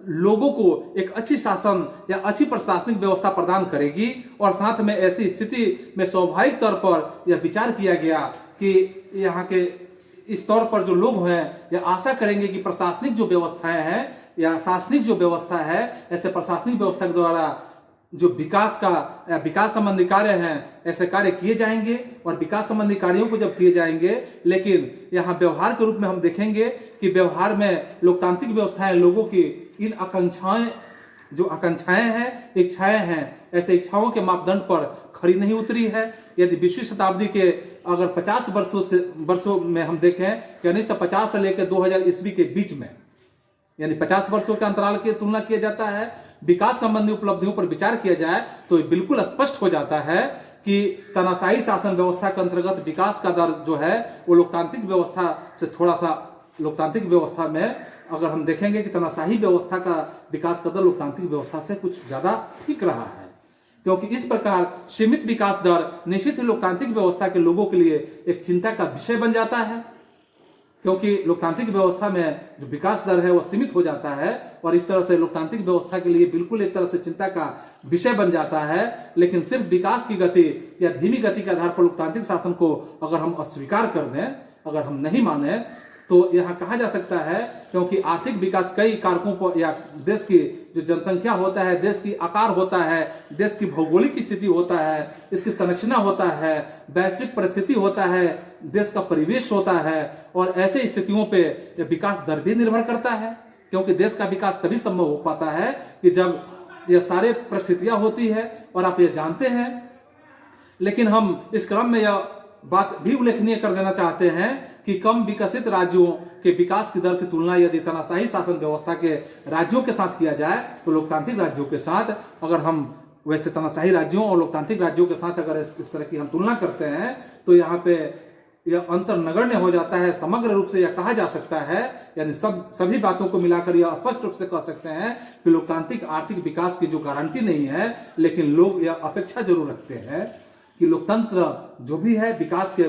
लोगों को एक अच्छी शासन या अच्छी प्रशासनिक व्यवस्था प्रदान करेगी। और साथ में ऐसी स्थिति में स्वाभाविक तौर पर यह विचार किया गया कि यहाँ के इस तौर पर जो लोग हैं यह आशा करेंगे कि प्रशासनिक जो व्यवस्थाएं हैं या शासनिक जो व्यवस्था है, ऐसे प्रशासनिक व्यवस्था के द्वारा जो विकास संबंधी कार्य हैं ऐसे कार्य किए जाएंगे। और विकास संबंधी कार्यों को जब किए जाएंगे, लेकिन यहाँ व्यवहार के रूप में हम देखेंगे कि व्यवहार में लोकतांत्रिक व्यवस्थाएं लोगों की इन आकांक्षाएं हैं, इच्छाएं हैं, ऐसे इच्छाओं के मापदंड पर खरी नहीं उतरी है। यदि 20वीं शताब्दी के अगर 50 वर्षों में हम देखें, यानी 1950 से लेकर 2000 ईस्वी के बीच में, यानी 50 वर्षों के अंतराल की तुलना किया जाता है, विकास संबंधी उपलब्धियों पर विचार किया जाए तो बिल्कुल स्पष्ट हो जाता है कि तानाशाही शासन व्यवस्था के अंतर्गत विकास का दर जो है वो लोकतांत्रिक व्यवस्था से थोड़ा सा, लोकतांत्रिक व्यवस्था में अगर हम देखेंगे कि तानाशाही व्यवस्था का विकास का दर लोकतांत्रिक व्यवस्था से कुछ ज्यादा ठीक रहा है। क्योंकि इस प्रकार सीमित विकास दर निश्चित ही लोकतांत्रिक व्यवस्था के लोगों के लिए एक चिंता का विषय बन जाता है, क्योंकि लोकतांत्रिक व्यवस्था में जो विकास दर है वो सीमित हो जाता है। और इस तरह से लोकतांत्रिक व्यवस्था के लिए बिल्कुल एक तरह से चिंता का विषय बन जाता है। लेकिन सिर्फ विकास की गति या धीमी गति के आधार पर लोकतांत्रिक शासन को अगर हम अस्वीकार कर दें, अगर हम नहीं माने, तो यहाँ कहा जा सकता है क्योंकि आर्थिक विकास कई कारकों पर, या देश की जो जनसंख्या होता है, देश की आकार होता है, देश की भौगोलिक स्थिति होता है, इसकी संरचना होता है, वैश्विक परिस्थिति होता है, देश का परिवेश होता है। और ऐसे स्थितियों पे विकास दर भी निर्भर करता है, क्योंकि देश का विकास तभी संभव हो पाता है कि जब यह सारे परिस्थितियां होती है और आप ये जानते हैं। लेकिन हम इस क्रम में यह बात भी उल्लेखनीय कर देना चाहते हैं कि कम विकसित राज्यों के विकास की दर की तुलना यदि तानाशाही शासन व्यवस्था के राज्यों के साथ किया जाए तो लोकतांत्रिक राज्यों के साथ, अगर हम वैसे तानाशाही राज्यों और लोकतांत्रिक राज्यों के साथ अगर इस तरह की हम तुलना करते हैं तो यहाँ पे यह अंतर नगण्य हो जाता है। समग्र रूप से यह कहा जा सकता है, यानी सभी बातों को मिलाकर यह स्पष्ट रूप से कह सकते हैं कि लोकतांत्रिक आर्थिक विकास की जो गारंटी नहीं है, लेकिन लोग यह अपेक्षा जरूर रखते हैं कि लोकतंत्र जो भी है विकास के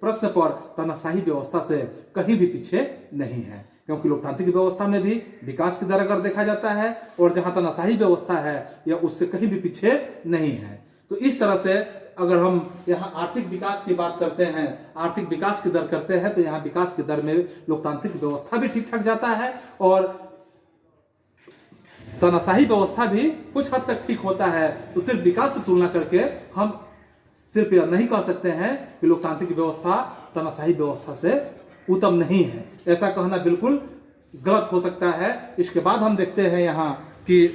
प्रश्न पर तानाशाही व्यवस्था से कहीं भी पीछे नहीं है। क्योंकि लोकतांत्रिक व्यवस्था में भी विकास की दर अगर देखा जाता है और जहां तानाशाही व्यवस्था है यह उससे कहीं भी पीछे नहीं है। तो इस तरह से अगर हम यहाँ आर्थिक विकास की बात करते हैं, आर्थिक विकास की दर करते हैं, तो यहाँ विकास की दर में लोकतांत्रिक व्यवस्था भी ठीक ठाक जाता है और तानाशाही व्यवस्था भी कुछ हद तक ठीक होता है। तो सिर्फ विकास से तुलना करके हम सिर्फ यह नहीं कह सकते हैं कि लोकतांत्रिक व्यवस्था तानाशाही व्यवस्था से उत्तम नहीं है। ऐसा कहना बिल्कुल गलत हो सकता है। इसके बाद हम देखते हैं यहाँ कि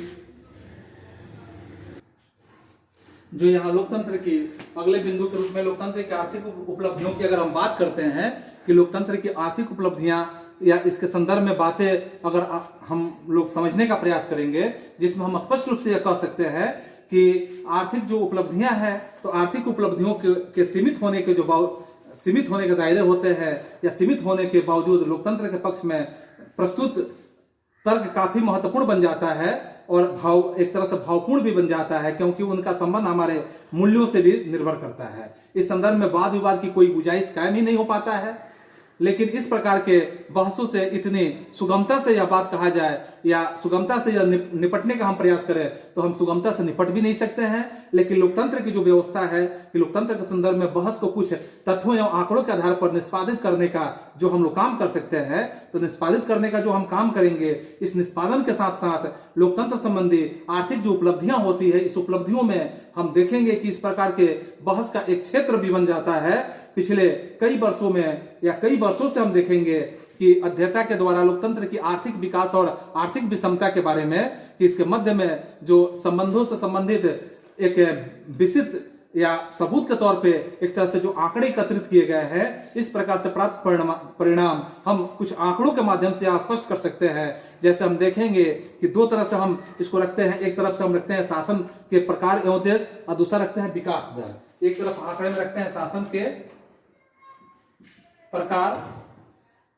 जो यहाँ लोकतंत्र की अगले बिंदु के रूप में लोकतंत्र की आर्थिक उपलब्धियों की अगर हम बात करते हैं कि लोकतंत्र की आर्थिक उपलब्धियां या इसके संदर्भ में बातें अगर हम लोग समझने का प्रयास करेंगे, जिसमें हम स्पष्ट रूप से यह कह सकते हैं कि आर्थिक जो उपलब्धियां हैं, तो आर्थिक उपलब्धियों के सीमित होने के दायरे होते हैं या सीमित होने के बावजूद लोकतंत्र के पक्ष में प्रस्तुत तर्क काफी महत्वपूर्ण बन जाता है और भाव एक तरह से भावपूर्ण भी बन जाता है, क्योंकि उनका संबंध हमारे मूल्यों से भी निर्भर करता है। इस संदर्भ में वाद विवाद की कोई गुंजाइश कायम ही नहीं हो पाता है। लेकिन इस प्रकार के बहसों से इतनी सुगमता से यह बात कहा जाए या सुगमता से यह निपटने का हम प्रयास करें तो हम सुगमता से निपट भी नहीं सकते हैं। लेकिन लोकतंत्र की जो व्यवस्था है कि लोकतंत्र के संदर्भ में बहस को कुछ तथ्यों एवं आंकड़ों के आधार पर निष्पादित करने का जो हम लोग काम कर सकते हैं, तो निष्पादित करने का जो हम काम करेंगे, इस निष्पादन के साथ साथ लोकतंत्र संबंधी आर्थिक जो उपलब्धियां होती है, इस उपलब्धियों में हम देखेंगे कि इस प्रकार के बहस का एक क्षेत्र भी बन जाता है। पिछले कई वर्षों में या कई वर्षों से हम देखेंगे कि अध्ययता के द्वारा लोकतंत्र की आर्थिक विकास और आर्थिक विषमता के बारे में, कि इसके मध्य में जो संबंधों से संबंधित एक विशिष्ट या सबूत के तौर पे एक तरह से जो आंकड़े एकत्रित किए गए हैं, इस प्रकार से प्राप्त परिणाम हम कुछ आंकड़ों के माध्यम से स्पष्ट कर सकते हैं। जैसे हम देखेंगे कि दो तरह से हम इसको रखते हैं, एक तरफ से हम रखते हैं शासन के प्रकार एवं उद्देश्य और दूसरा रखते हैं विकास दर। एक तरफ आंकड़े में रखते हैं शासन के प्रकार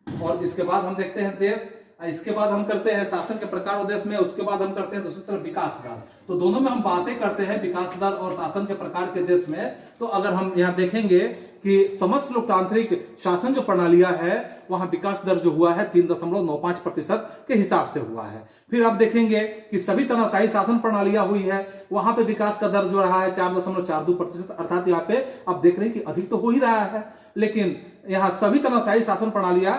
और इसके बाद हम देखते हैं देश, इसके बाद हम करते हैं शासन के प्रकार और देश में, उसके बाद हम करते हैं दूसरी तरफ विकास दर। तो दोनों में हम बातें करते हैं विकास दर और शासन के प्रकार के देश में। तो अगर हम यहाँ देखेंगे कि समस्त लोकतांत्रिक शासन जो प्रणालियां है, वहां विकास दर जो हुआ है 3.95% के हिसाब से हुआ है। फिर आप देखेंगे कि सभी तानाशाही शासन प्रणालियां हुई है, वहां पे विकास का दर जो रहा है 4.42%, अर्थात यहाँ पे आप देख रहे हैं कि अधिक तो हो ही रहा है, लेकिन यहाँ सभी तानाशाही शासन प्रणालियां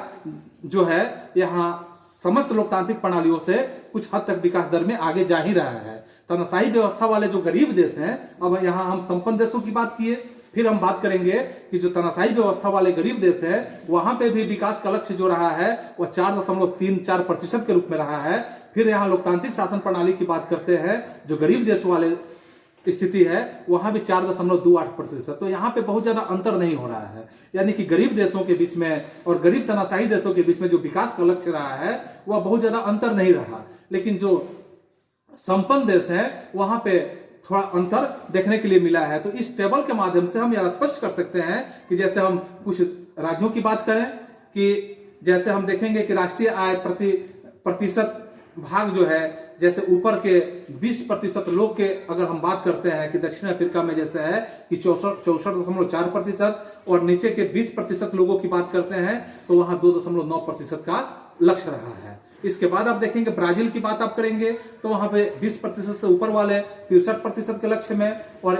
जो है यहाँ समस्त लोकतांत्रिक प्रणालियों से कुछ हद तक विकास दर में आगे जा ही रहा है। तानाशाही व्यवस्था वाले जो गरीब देश हैं, अब यहाँ हम संपन्न देशों की बात किए, फिर हम बात करेंगे कि जो तानाशाही व्यवस्था वाले गरीब देश है, वहां पे भी विकास का लक्ष्य जो रहा है वह 4.34% के रूप में रहा है। फिर यहाँ लोकतांत्रिक शासन प्रणाली की बात करते हैं, जो गरीब देश वाले स्थिति है, वहां भी 4.28%। तो यहाँ पे बहुत ज्यादा अंतर नहीं हो रहा है, यानी कि गरीब देशों के बीच में और गरीब तानाशाही देशों के बीच में जो विकास का लक्ष्य रहा है वह बहुत ज्यादा अंतर नहीं रहा। लेकिन जो संपन्न देश है वहां पे थोड़ा अंतर देखने के लिए मिला है। तो इस टेबल के माध्यम से हम यह स्पष्ट कर सकते हैं कि जैसे हम कुछ राज्यों की बात करें कि जैसे हम देखेंगे कि राष्ट्रीय आय प्रतिशत भाग जो है, जैसे ऊपर के 20% लोग के अगर हम बात करते हैं कि दक्षिण अफ्रीका में जैसे है कि 64.4% और नीचे के 20% लोगों की बात करते हैं तो वहां 2.9% का लक्ष्य रहा है। इसके बाद आप देखेंगे ब्राजील की बात आप करेंगे तो वहां पे 20% से ऊपर वाले 63% के लक्ष्य में और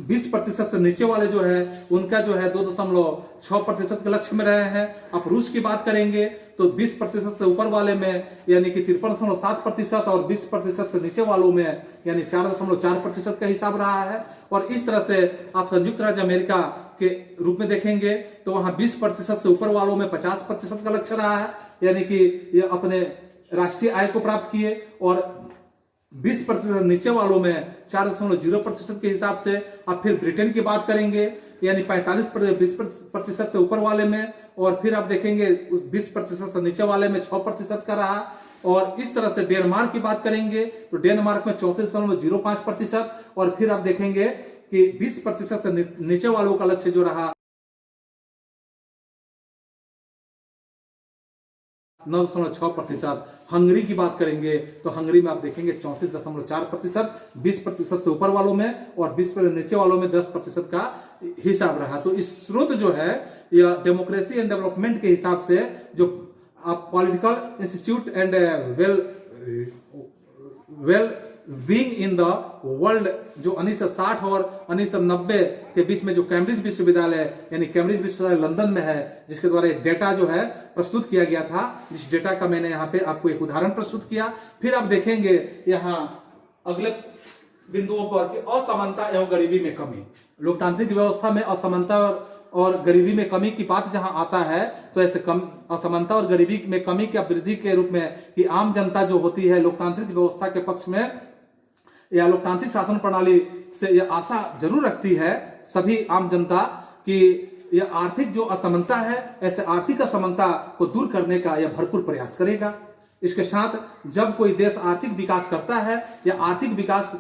20% से नीचे वाले जो है उनका जो है 2.6% के लक्ष्य में रहे हैं। आप रूस की बात करेंगे तो 20% से ऊपर वाले में यानी कि 53.7% और 20% से नीचे वालों में यानी 4.4% का हिसाब रहा है। और इस तरह से आप संयुक्त राज्य अमेरिका के रूप में देखेंगे तो वहां 20% से ऊपर वालों में 50% का लक्ष्य रहा है, यानी कि ये अपने राष्ट्रीय आय को प्राप्त किए। और 20% नीचे वालों में 4.0% के हिसाब से। अब फिर ब्रिटेन की बात करेंगे यानी 20% से ऊपर वाले में, और फिर आप देखेंगे 20% से नीचे वाले में 6% का रहा। और इस तरह से डेनमार्क की बात करेंगे तो डेनमार्क में 34.05%, और फिर आप देखेंगे कि 20% से नीचे वालों का लक्ष्य जो रहा 9.6%। हंगरी की बात करेंगे तो हंगरी में आप देखेंगे 34.4%, 20% से ऊपर वालों में और 20% नीचे वालों में 10% का हिसाब रहा। तो इस स्रोत जो है यह डेमोक्रेसी एंड डेवलपमेंट के हिसाब से जो political institute and well being in the world जो 1960 और 1990 के बीच में जो कैम्ब्रिज विश्वविद्यालय यानी कैम्ब्रिज विश्वविद्यालय लंदन में है, जिसके द्वारा एक डेटा जो है प्रस्तुत किया गया था, जिस डेटा का मैंने यहाँ पे आपको एक उदाहरण प्रस्तुत किया। फिर आप देखेंगे यहाँ अगले बिंदुओं पर कि असमानता एवं गरीबी में कमी। लोकतांत्रिक व्यवस्था में असमानता और गरीबी में कमी की बात जहां आता है तो ऐसे असमानता और गरीबी में कमी की वृद्धि के रूप में कि आम जनता जो होती है लोकतांत्रिक व्यवस्था के पक्ष में या लोकतांत्रिक शासन प्रणाली से यह आशा जरूर रखती है सभी आम जनता कि यह आर्थिक जो असमानता है, ऐसे आर्थिक असमानता को दूर करने का यह भरपूर प्रयास करेगा। इसके साथ जब कोई देश आर्थिक विकास करता है या आर्थिक विकास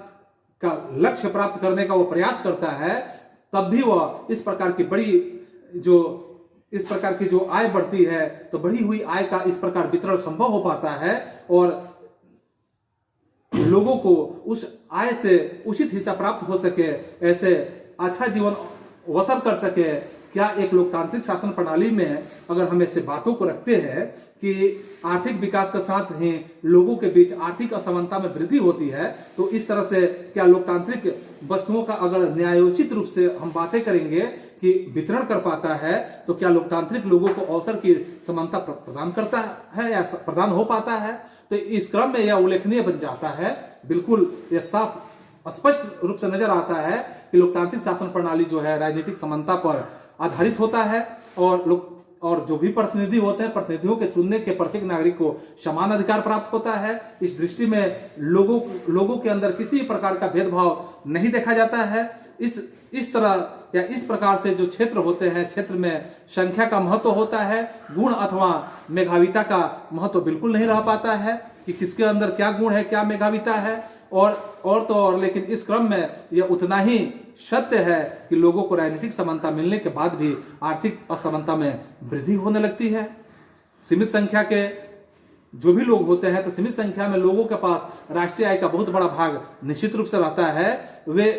का लक्ष्य प्राप्त करने का वो प्रयास करता है, तब भी वह इस प्रकार की जो आय बढ़ती है तो बढ़ी हुई आय का इस प्रकार वितरण संभव हो पाता है और लोगों को उस आय से उचित हिस्सा प्राप्त हो सके, ऐसे अच्छा जीवन बसर कर सके क्या एक लोकतांत्रिक शासन प्रणाली में अगर हम ऐसे बातों को रखते हैं कि आर्थिक विकास के साथ ही लोगों के बीच आर्थिक असमानता में वृद्धि होती है, तो इस तरह से क्या लोकतांत्रिक वस्तुओं का अगर न्यायोचित रूप से हम बातें करेंगे कि वितरण कर पाता है, तो क्या लोकतांत्रिक लोगों को अवसर की समानता प्रदान करता है या प्रदान हो पाता है? तो इस क्रम में यह उल्लेखनीय बन जाता है, बिल्कुल यह साफ स्पष्ट रूप से नजर आता है कि लोकतांत्रिक शासन प्रणाली जो है राजनीतिक समानता पर आधारित होता है और जो भी प्रतिनिधि होते हैं, प्रतिनिधियों के चुनने के प्रत्येक नागरिक को समान अधिकार प्राप्त होता है। इस दृष्टि में लोगों के अंदर किसी प्रकार का भेदभाव नहीं देखा जाता है। इस तरह या इस प्रकार से जो क्षेत्र होते हैं, क्षेत्र में संख्या का महत्व होता है, गुण अथवा मेधाविता का महत्व बिल्कुल नहीं रह पाता है कि किसके अंदर क्या गुण है, क्या मेधाविता है। और लेकिन इस क्रम में यह उतना ही सत्य है कि लोगों को राजनीतिक समानता मिलने के बाद भी आर्थिक असमानता में वृद्धि होने लगती है। सीमित संख्या के जो भी लोग होते हैं, तो सीमित संख्या में लोगों के पास राष्ट्रीय आय का बहुत बड़ा भाग निश्चित रूप से रहता है। वे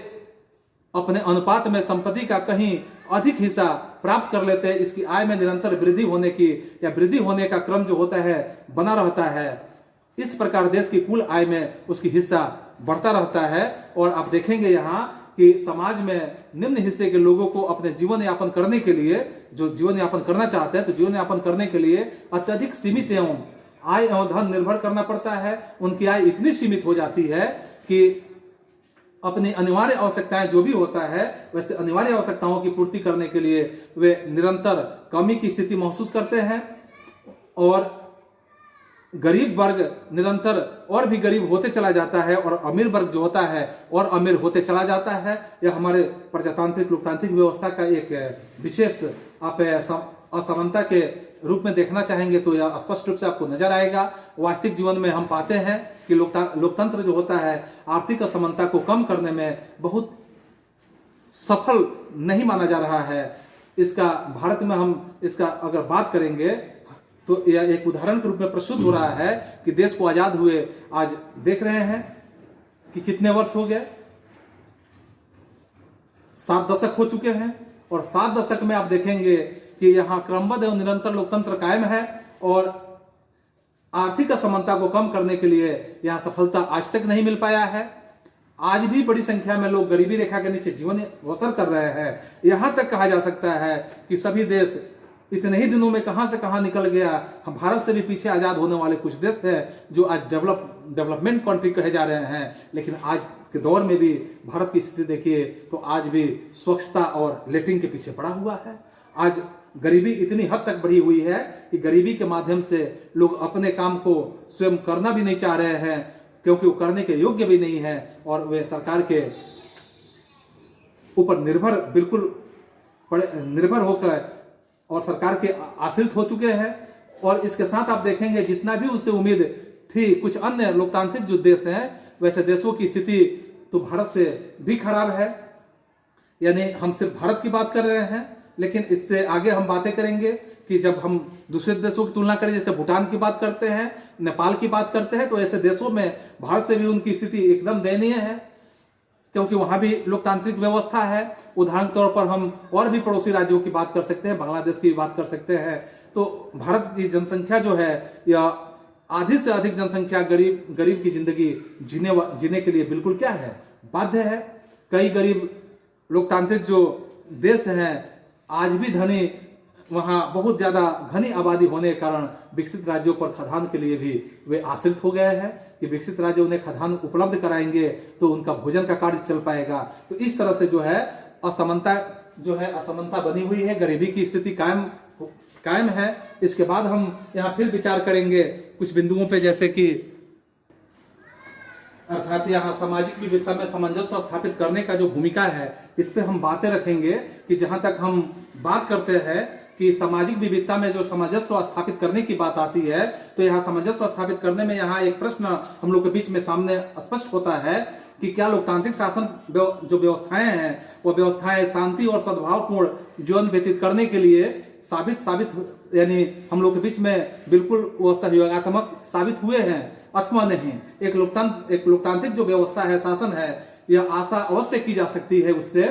अपने अनुपात में संपत्ति का कहीं अधिक हिस्सा प्राप्त कर लेते हैं। इसकी आय में निरंतर वृद्धि होने की या वृद्धि होने का क्रम जो होता है बना रहता है। इस प्रकार देश की कुल आय में उसकी हिस्सा बढ़ता रहता है। और आप देखेंगे यहाँ कि समाज में निम्न हिस्से के लोगों को अपने जीवन यापन करने के लिए, जो जीवन यापन करना चाहते हैं, तो जीवन यापन करने के लिए अत्यधिक सीमित एवं आय एवं धन निर्भर करना पड़ता है। उनकी आय इतनी सीमित हो जाती है कि अपनी अनिवार्य आवश्यकताएं जो भी होता है, वैसे अनिवार्य आवश्यकताओं की पूर्ति करने के लिए वे निरंतर कमी की स्थिति महसूस करते हैं। और गरीब वर्ग निरंतर और भी गरीब होते चला जाता है और अमीर वर्ग जो होता है और अमीर होते चला जाता है। यह हमारे प्रजातांत्रिक लोकतांत्रिक व्यवस्था का एक विशेष आप असमानता के रूप में देखना चाहेंगे तो यह स्पष्ट रूप से आपको नजर आएगा। वास्तविक जीवन में हम पाते हैं कि लोकतंत्र जो होता है आर्थिक असमानता को कम करने में बहुत सफल नहीं माना जा रहा है। इसका भारत में हम इसका अगर बात करेंगे तो यह एक उदाहरण के रूप में प्रस्तुत हो रहा है कि देश को आजाद हुए आज देख रहे हैं कि कितने वर्ष हो गए, 7 दशक हो चुके हैं। और 7 दशक में आप देखेंगे कि यहाँ क्रमबद्ध एवं निरंतर लोकतंत्र कायम है और आर्थिक असमानता को कम करने के लिए यहाँ सफलता आज तक नहीं मिल पाया है। आज भी बड़ी संख्या में लोग गरीबी रेखा के नीचे जीवन बसर कर रहे हैं। यहाँ तक कहा जा सकता है कि सभी देश इतने ही दिनों में कहां से कहां निकल गया। हम भारत से भी पीछे आजाद होने वाले कुछ देश हैं जो आज डेवलपमेंट कंट्री कहे जा रहे हैं, लेकिन आज के दौर में भी भारत की स्थिति देखिए तो आज भी स्वच्छता और लेटरिन के पीछे पड़ा हुआ है। आज गरीबी इतनी हद तक बढ़ी हुई है कि गरीबी के माध्यम से लोग अपने काम को स्वयं करना भी नहीं चाह रहे हैं, क्योंकि वो करने के योग्य भी नहीं है और वे सरकार के ऊपर निर्भर होकर और सरकार के आश्रित हो चुके हैं। और इसके साथ आप देखेंगे जितना भी उससे उम्मीद थी कुछ अन्य लोकतांत्रिक जो देश हैं, वैसे देशों की स्थिति तो भारत से भी खराब है। यानी हम सिर्फ भारत की बात कर रहे हैं, लेकिन इससे आगे हम बातें करेंगे कि जब हम दूसरे देशों की तुलना करें, जैसे भूटान की बात करते हैं, नेपाल की बात करते हैं, तो ऐसे देशों में भारत से भी उनकी स्थिति एकदम दयनीय है, क्योंकि वहां भी लोकतांत्रिक व्यवस्था है। उदाहरण के तौर पर हम और भी पड़ोसी राज्यों की बात कर सकते हैं, बांग्लादेश की बात कर सकते हैं। तो भारत की जनसंख्या जो है या आधी से अधिक जनसंख्या गरीब की जिंदगी जीने के लिए बिल्कुल क्या है, बाध्य है। कई गरीब लोकतांत्रिक जो देश हैं आज भी धनी, वहां बहुत ज्यादा घनी आबादी होने के कारण विकसित राज्यों पर खदान के लिए भी वे आश्रित हो गए हैं कि विकसित राज्य उन्हें खदान उपलब्ध कराएंगे तो उनका भोजन का कार्य चल पाएगा। तो इस तरह से जो है असमानता बनी हुई है, गरीबी की स्थिति कायम है। इसके बाद हम यहाँ फिर विचार करेंगे कुछ बिंदुओं पे, जैसे कि अर्थात यहाँ सामाजिक विविधता में सामंजस्य स्थापित करने का जो भूमिका है, इस पे हम बातें रखेंगे कि जहां तक हम बात करते हैं कि सामाजिक विविधता में जो सामंजस्य स्थापित करने की बात आती है, तो यहाँ सामंजस्य स्थापित करने में यहाँ एक प्रश्न हम लोग के बीच में सामने स्पष्ट होता है कि क्या लोकतांत्रिक शासन जो व्यवस्थाएं हैं वो व्यवस्थाएं शांति और सद्भावपूर्ण जीवन व्यतीत करने के लिए साबित यानी हम लोग के बीच में बिल्कुल वो सहयोगात्मक साबित हुए हैं अथवा नहीं। एक लोकतांत्रिक जो व्यवस्था है, शासन है, यह आशा अवश्य की जा सकती है उससे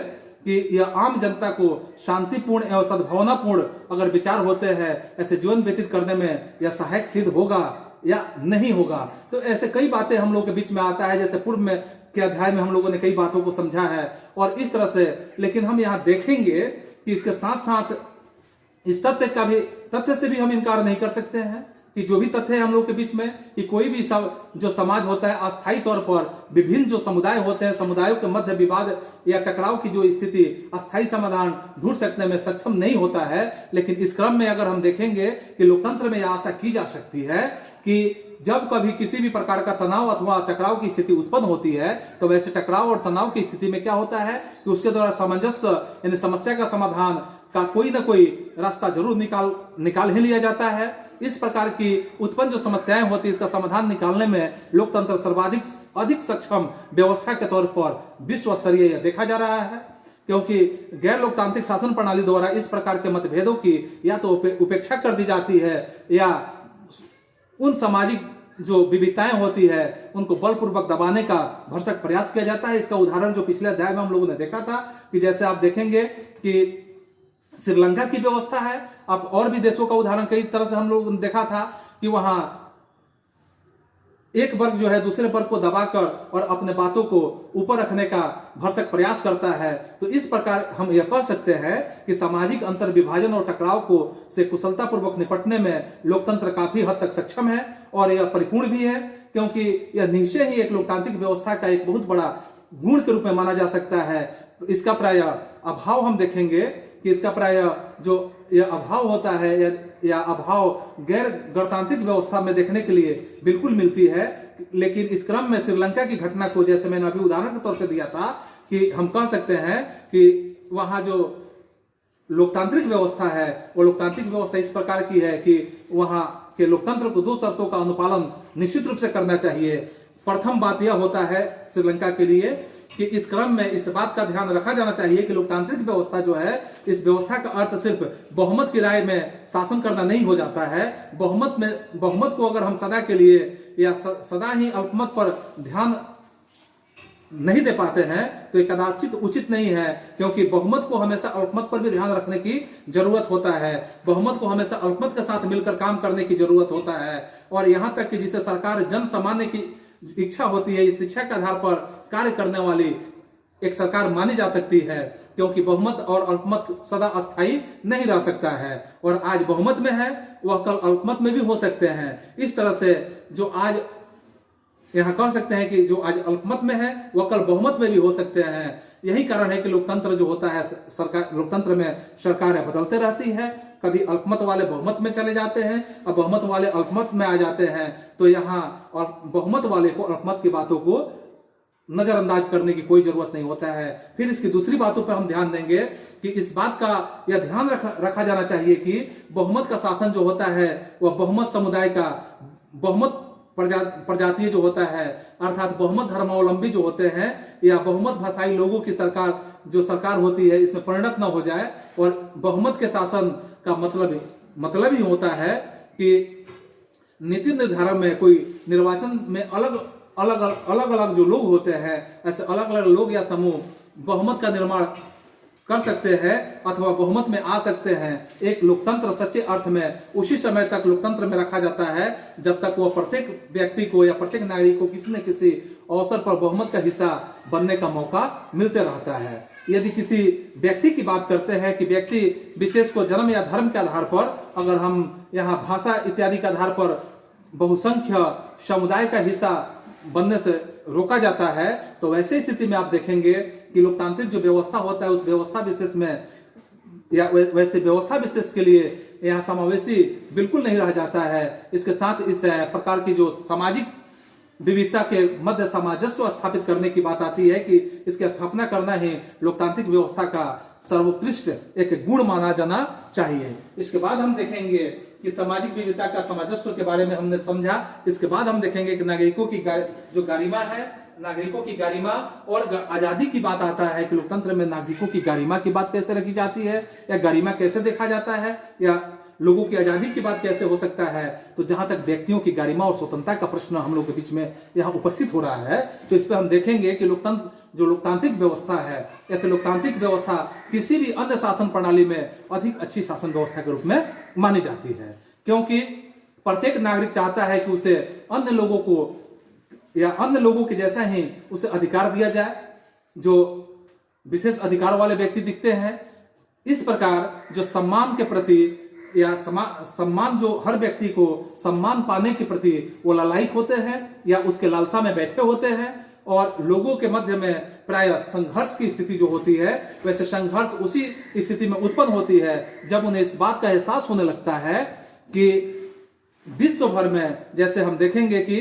कि यह आम जनता को शांतिपूर्ण एवं सद्भावनापूर्ण अगर विचार होते हैं, ऐसे जीवन व्यतीत करने में यह सहायक सिद्ध होगा या नहीं होगा। तो ऐसे कई बातें हम लोग के बीच में आता है, जैसे पूर्व में के अध्याय में हम लोगों ने कई बातों को समझा है और इस तरह से। लेकिन हम यहाँ देखेंगे कि इसके साथ साथ इस तथ्य से भी हम इनकार नहीं कर सकते हैं कि जो भी तथ्य है हम लोग के बीच में, कि कोई भी जो समाज होता है अस्थायी तौर पर विभिन्न जो समुदाय होते हैं, समुदायों के मध्य विवाद या टकराव की जो स्थिति अस्थायी समाधान ढूंढ सकने में सक्षम नहीं होता है। लेकिन इस क्रम में अगर हम देखेंगे कि लोकतंत्र में यह आशा की जा सकती है कि जब कभी किसी भी प्रकार का तनाव अथवा टकराव की स्थिति उत्पन्न होती है, तो वैसे टकराव और तनाव की स्थिति में क्या होता है कि उसके द्वारा सामंजस्य यानी समस्या का समाधान का कोई ना कोई रास्ता जरूर निकाल ही लिया जाता है। इस प्रकार की उत्पन्न जो समस्याएं होती है, इसका समाधान निकालने में लोकतंत्र अधिक सक्षम व्यवस्था के तौर पर विश्व स्तरीय देखा जा रहा है, क्योंकि गैर लोकतांत्रिक शासन प्रणाली द्वारा इस प्रकार के मतभेदों की या तो उपेक्षा कर दी जाती है या उन सामाजिक जो विविधताएं होती है उनको बलपूर्वक दबाने का भरसक प्रयास किया जाता है। इसका उदाहरण जो पिछले अध्याय में हम लोगों ने देखा था कि जैसे आप देखेंगे कि श्रीलंका की व्यवस्था है, अब और भी देशों का उदाहरण कई तरह से हम लोगों ने देखा था कि वहां एक वर्ग जो है दूसरे वर्ग को दबाकर और अपने बातों को ऊपर रखने का भरसक प्रयास करता है। तो इस प्रकार हम यह कह सकते हैं कि सामाजिक अंतर विभाजन और टकराव को से कुशलतापूर्वक निपटने में लोकतंत्र काफी हद तक सक्षम है और यह परिपूर्ण भी है, क्योंकि यह निश्चय ही एक लोकतांत्रिक व्यवस्था का एक बहुत बड़ा गुण के रूप में माना जा सकता है। इसका प्राय अभाव हम देखेंगे कि इसका प्राय जो यह अभाव होता है या अभाव गैर गणतांत्रिक व्यवस्था में देखने के लिए बिल्कुल मिलती है। लेकिन इस क्रम में श्रीलंका की घटना को जैसे मैंने अभी उदाहरण के तौर पर दिया था कि हम कह सकते हैं कि वहां जो लोकतांत्रिक व्यवस्था है वो लोकतांत्रिक व्यवस्था इस प्रकार की है कि वहां के लोकतंत्र को 2 शर्तों का अनुपालन निश्चित रूप से करना चाहिए। प्रथम बात यह होता है श्रीलंका के लिए कि इस क्रम में इस बात का ध्यान रखा जाना चाहिए कि लोकतांत्रिक व्यवस्था जो है, इस व्यवस्था का अर्थ सिर्फ बहुमत की राय में शासन करना नहीं हो जाता है। बहुमत को अगर हम सदा के लिए या सदा ही अल्पमत पर ध्यान नहीं दे पाते हैं तो ये कदाचित उचित नहीं है, क्योंकि बहुमत को हमेशा अल्पमत पर भी ध्यान रखने की जरूरत होता है। बहुमत को हमेशा अल्पमत के साथ मिलकर काम करने की जरूरत होता है। और यहां तक कि जिसे सरकार जन सामान्य की इच्छा होती है, इस शिक्षा के आधार पर कार्य करने वाली एक सरकार मानी जा सकती है, क्योंकि बहुमत और अल्पमत सदा अस्थायी नहीं रह सकता है। और आज बहुमत में है वह कल अल्पमत में भी हो सकते हैं। इस तरह से जो आज यहां कह सकते हैं कि जो आज अल्पमत में है वह कल बहुमत में भी हो सकते हैं। यही कारण है कि लोकतंत्र जो होता है, लोकतंत्र में सरकारें बदलते रहती है। कभी अल्पमत वाले बहुमत में चले जाते हैं और बहुमत वाले अल्पमत में आ जाते हैं। तो यहाँ और बहुमत वाले को अल्पमत की बातों को नजरअंदाज करने की कोई जरूरत नहीं होता है। फिर इसकी दूसरी बातों पर हम ध्यान देंगे कि इस बात का यह ध्यान रखा जाना चाहिए कि बहुमत का शासन जो होता है वह बहुमत समुदाय का, बहुमत प्रजातीय जो होता है अर्थात बहुमत धर्मावलंबी जो होते हैं या बहुमत भाषाई लोगों की सरकार होती है, इसमें परिणत न हो जाए। और बहुमत के शासन का मतलब ही होता है कि नीति निर्धारण में कोई निर्वाचन में अलग जो लोग होते हैं, ऐसे अलग अलग लोग या समूह बहुमत का निर्माण कर सकते हैं अथवा बहुमत में आ सकते हैं। एक लोकतंत्र सच्चे अर्थ में उसी समय तक लोकतंत्र में रखा जाता है जब तक वह प्रत्येक व्यक्ति को या प्रत्येक नागरिक को किसी न किसी अवसर पर बहुमत का हिस्सा बनने का मौका मिलते रहता है। यदि किसी व्यक्ति की बात करते हैं कि व्यक्ति विशेष को जन्म या धर्म के आधार पर, अगर हम यहाँ भाषा इत्यादि के आधार पर बहुसंख्य समुदाय का हिस्सा बनने से रोका जाता है, तो वैसे स्थिति में आप देखेंगे कि लोकतांत्रिक जो व्यवस्था होता है उस व्यवस्था विशेष में या वैसे व्यवस्था विशेष के लिए यहाँ समावेशी बिल्कुल नहीं रह जाता है। इसके साथ इस प्रकार की जो सामाजिक विविधता के मध्य सामंजस्य स्थापित करने की बात आती है कि इसकी स्थापना करना ही लोकतांत्रिक व्यवस्था का सर्वोत्कृष्ट एक गुण माना जाना चाहिए। इसके बाद हम देखेंगे कि सामाजिक विविधता का सामंजस्य के बारे में हमने समझा। इसके बाद हम देखेंगे कि नागरिकों की जो गरिमा है, नागरिकों की गरिमा और आजादी की बात आता है कि लोकतंत्र में नागरिकों की गरिमा की बात कैसे रखी जाती है या गरिमा कैसे देखा जाता है या लोगों की आजादी की बात कैसे हो सकता है। तो जहां तक व्यक्तियों की गरिमा और स्वतंत्रता का प्रश्न हम लोग के बीच में यहाँ उपस्थित हो रहा है, तो इस पर हम देखेंगे कि जो लोकतांत्रिक व्यवस्था है, ऐसे लोकतांत्रिक व्यवस्था किसी भी अन्य शासन प्रणाली में अधिक अच्छी शासन व्यवस्था के रूप में मानी जाती है, क्योंकि प्रत्येक नागरिक चाहता है कि उसे अन्य लोगों को या अन्य लोगों के जैसा ही उसे अधिकार दिया जाए, जो विशेष अधिकार वाले व्यक्ति दिखते हैं। इस प्रकार जो सम्मान के प्रति या सम्मान जो हर व्यक्ति को सम्मान पाने के प्रति वो लालायित होते हैं या उसके लालसा में बैठे होते हैं, और लोगों के मध्य में प्राय संघर्ष की स्थिति जो होती है, वैसे संघर्ष उसी स्थिति में उत्पन्न होती है जब उन्हें इस बात का एहसास होने लगता है कि विश्व भर में जैसे हम देखेंगे कि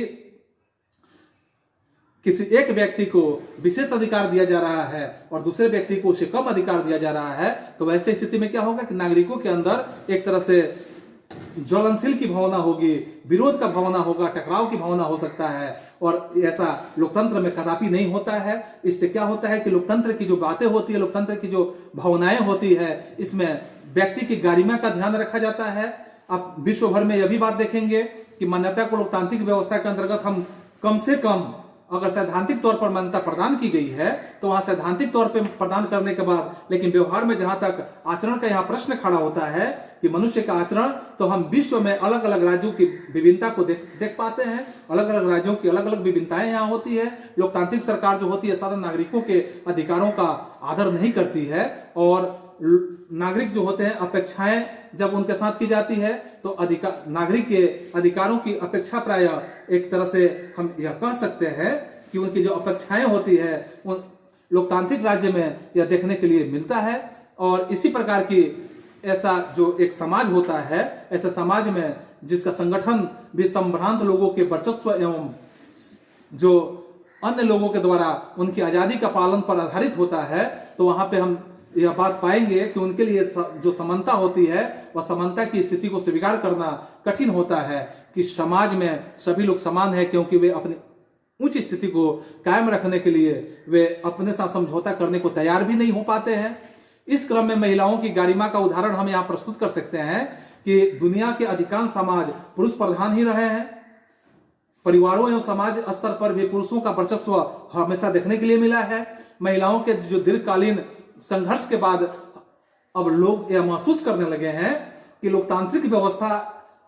किसी एक व्यक्ति को विशेष अधिकार दिया जा रहा है और दूसरे व्यक्ति को उसे कम अधिकार दिया जा रहा है, तो वैसे स्थिति में क्या होगा कि नागरिकों के अंदर एक तरह से ज्वलनशील की भावना होगी, विरोध का भावना होगा, टकराव की भावना हो सकता है, और ऐसा लोकतंत्र में कदापि नहीं होता है। इससे क्या होता है कि लोकतंत्र की जो बातें होती है, लोकतंत्र की जो भावनाएं होती है, इसमें व्यक्ति की गरिमा का ध्यान रखा जाता है। आप विश्व भर में यह भी बात देखेंगे कि मान्यता को लोकतांत्रिक व्यवस्था के अंतर्गत हम कम से कम अगर सैद्धांतिक तौर पर मान्यता प्रदान की गई है तो वहां सैद्धांतिक तौर पर प्रदान करने के बाद, लेकिन व्यवहार में जहां तक आचरण का यहाँ प्रश्न खड़ा होता है कि मनुष्य का आचरण, तो हम विश्व में अलग अलग राज्यों की विभिन्नता को देख पाते हैं। अलग अलग राज्यों की अलग अलग विभिन्नताएं यहाँ होती है। लोकतांत्रिक सरकार जो होती है साधारण नागरिकों के अधिकारों का आदर नहीं करती है, और नागरिक जो होते हैं अपेक्षाएं जब उनके साथ की जाती है तो नागरिक के अधिकारों की अपेक्षा प्राय एक तरह से हम यह कह सकते हैं कि उनकी जो अपेक्षाएं होती है उन लोकतांत्रिक राज्य में यह देखने के लिए मिलता है। और इसी प्रकार की ऐसा जो एक समाज होता है, ऐसे समाज में जिसका संगठन भी संभ्रांत लोगों के वर्चस्व एवं जो अन्य लोगों के द्वारा उनकी आजादी का पालन पर आधारित होता है, तो वहां पे हम यह बात पाएंगे कि उनके लिए जो समानता होती है वह समानता की स्थिति को स्वीकार करना कठिन होता है कि समाज में सभी लोग समान है, क्योंकि वे अपनी उच्च स्थिति को कायम रखने के लिए वे अपने साथ समझौता करने को तैयार भी नहीं हो पाते हैं। इस क्रम में महिलाओं की गरिमा का उदाहरण हम यहाँ प्रस्तुत कर सकते हैं कि दुनिया के अधिकांश समाज पुरुष प्रधान ही रहे हैं। परिवारों एवं समाज स्तर पर भी पुरुषों का वर्चस्व हमेशा देखने के लिए मिला है। महिलाओं के जो दीर्घकालीन संघर्ष के बाद अब लोग यह महसूस करने लगे हैं कि लोकतांत्रिक व्यवस्था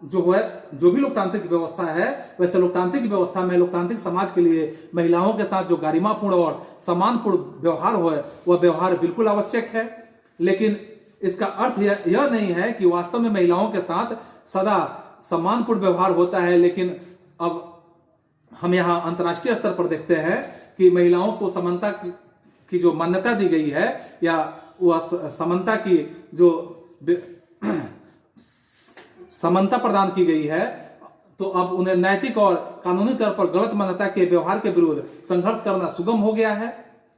जो है, जो भी लोकतांत्रिक व्यवस्था है, वैसे लोकतांत्रिक व्यवस्था में लोकतांत्रिक समाज के लिए महिलाओं के साथ जो गरिमापूर्ण और सम्मानपूर्ण व्यवहार हो, वह व्यवहार बिल्कुल आवश्यक है। लेकिन इसका अर्थ यह नहीं है कि वास्तव में महिलाओं के साथ सदा सम्मानपूर्ण व्यवहार होता है। लेकिन अब हम यहाँ अंतर्राष्ट्रीय स्तर पर देखते हैं कि महिलाओं को समानता की जो मान्यता दी गई है या वह समानता की जो समानता प्रदान की गई है, तो अब उन्हें नैतिक और कानूनी तौर पर गलत मान्यता के व्यवहार के विरुद्ध संघर्ष करना सुगम हो गया है।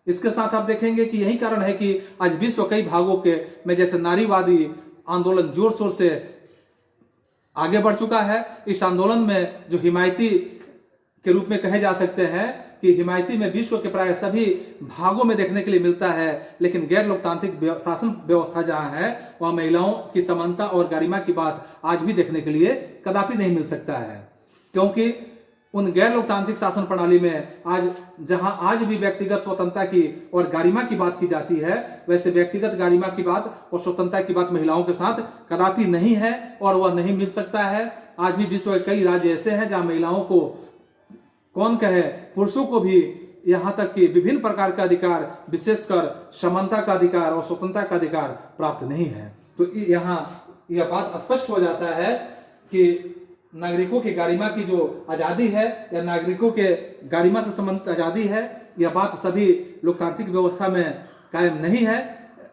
इसके साथ आप देखेंगे कि यही कारण है कि आज विश्व कई भागों के में जैसे नारीवादी आंदोलन जोर शोर से आगे बढ़ चुका है। इस आंदोलन में जो हिमायती के रूप में कहे जा सकते हैं कि हिमायती में विश्व के प्राय सभी भागों में देखने के लिए मिलता है, लेकिन गैर लोकतांत्रिक शासन व्यवस्था जहां है वहां महिलाओं की समानता और गरिमा की बात आज भी देखने के लिए कदापि नहीं मिल सकता है। क्योंकि उन गैर लोकतांत्रिक शासन प्रणाली में आज भी व्यक्तिगत स्वतंत्रता की और गरिमा की बात की जाती है, वैसे व्यक्तिगत गरिमा की बात और स्वतंत्रता की बात महिलाओं के साथ कदापि नहीं है और वह नहीं मिल सकता है। आज भी विश्व के कई राज्य ऐसे हैं जहां महिलाओं को कौन कहे, पुरुषों को भी यहां तक कि विभिन्न प्रकार का अधिकार, विशेषकर समानता का अधिकार और स्वतंत्रता का अधिकार प्राप्त नहीं है। तो यहाँ यह बात स्पष्ट हो जाता है कि नागरिकों की गरिमा की जो आजादी है या नागरिकों के गरिमा से संबंधित आजादी है, यह बात सभी लोकतांत्रिक व्यवस्था में कायम नहीं है।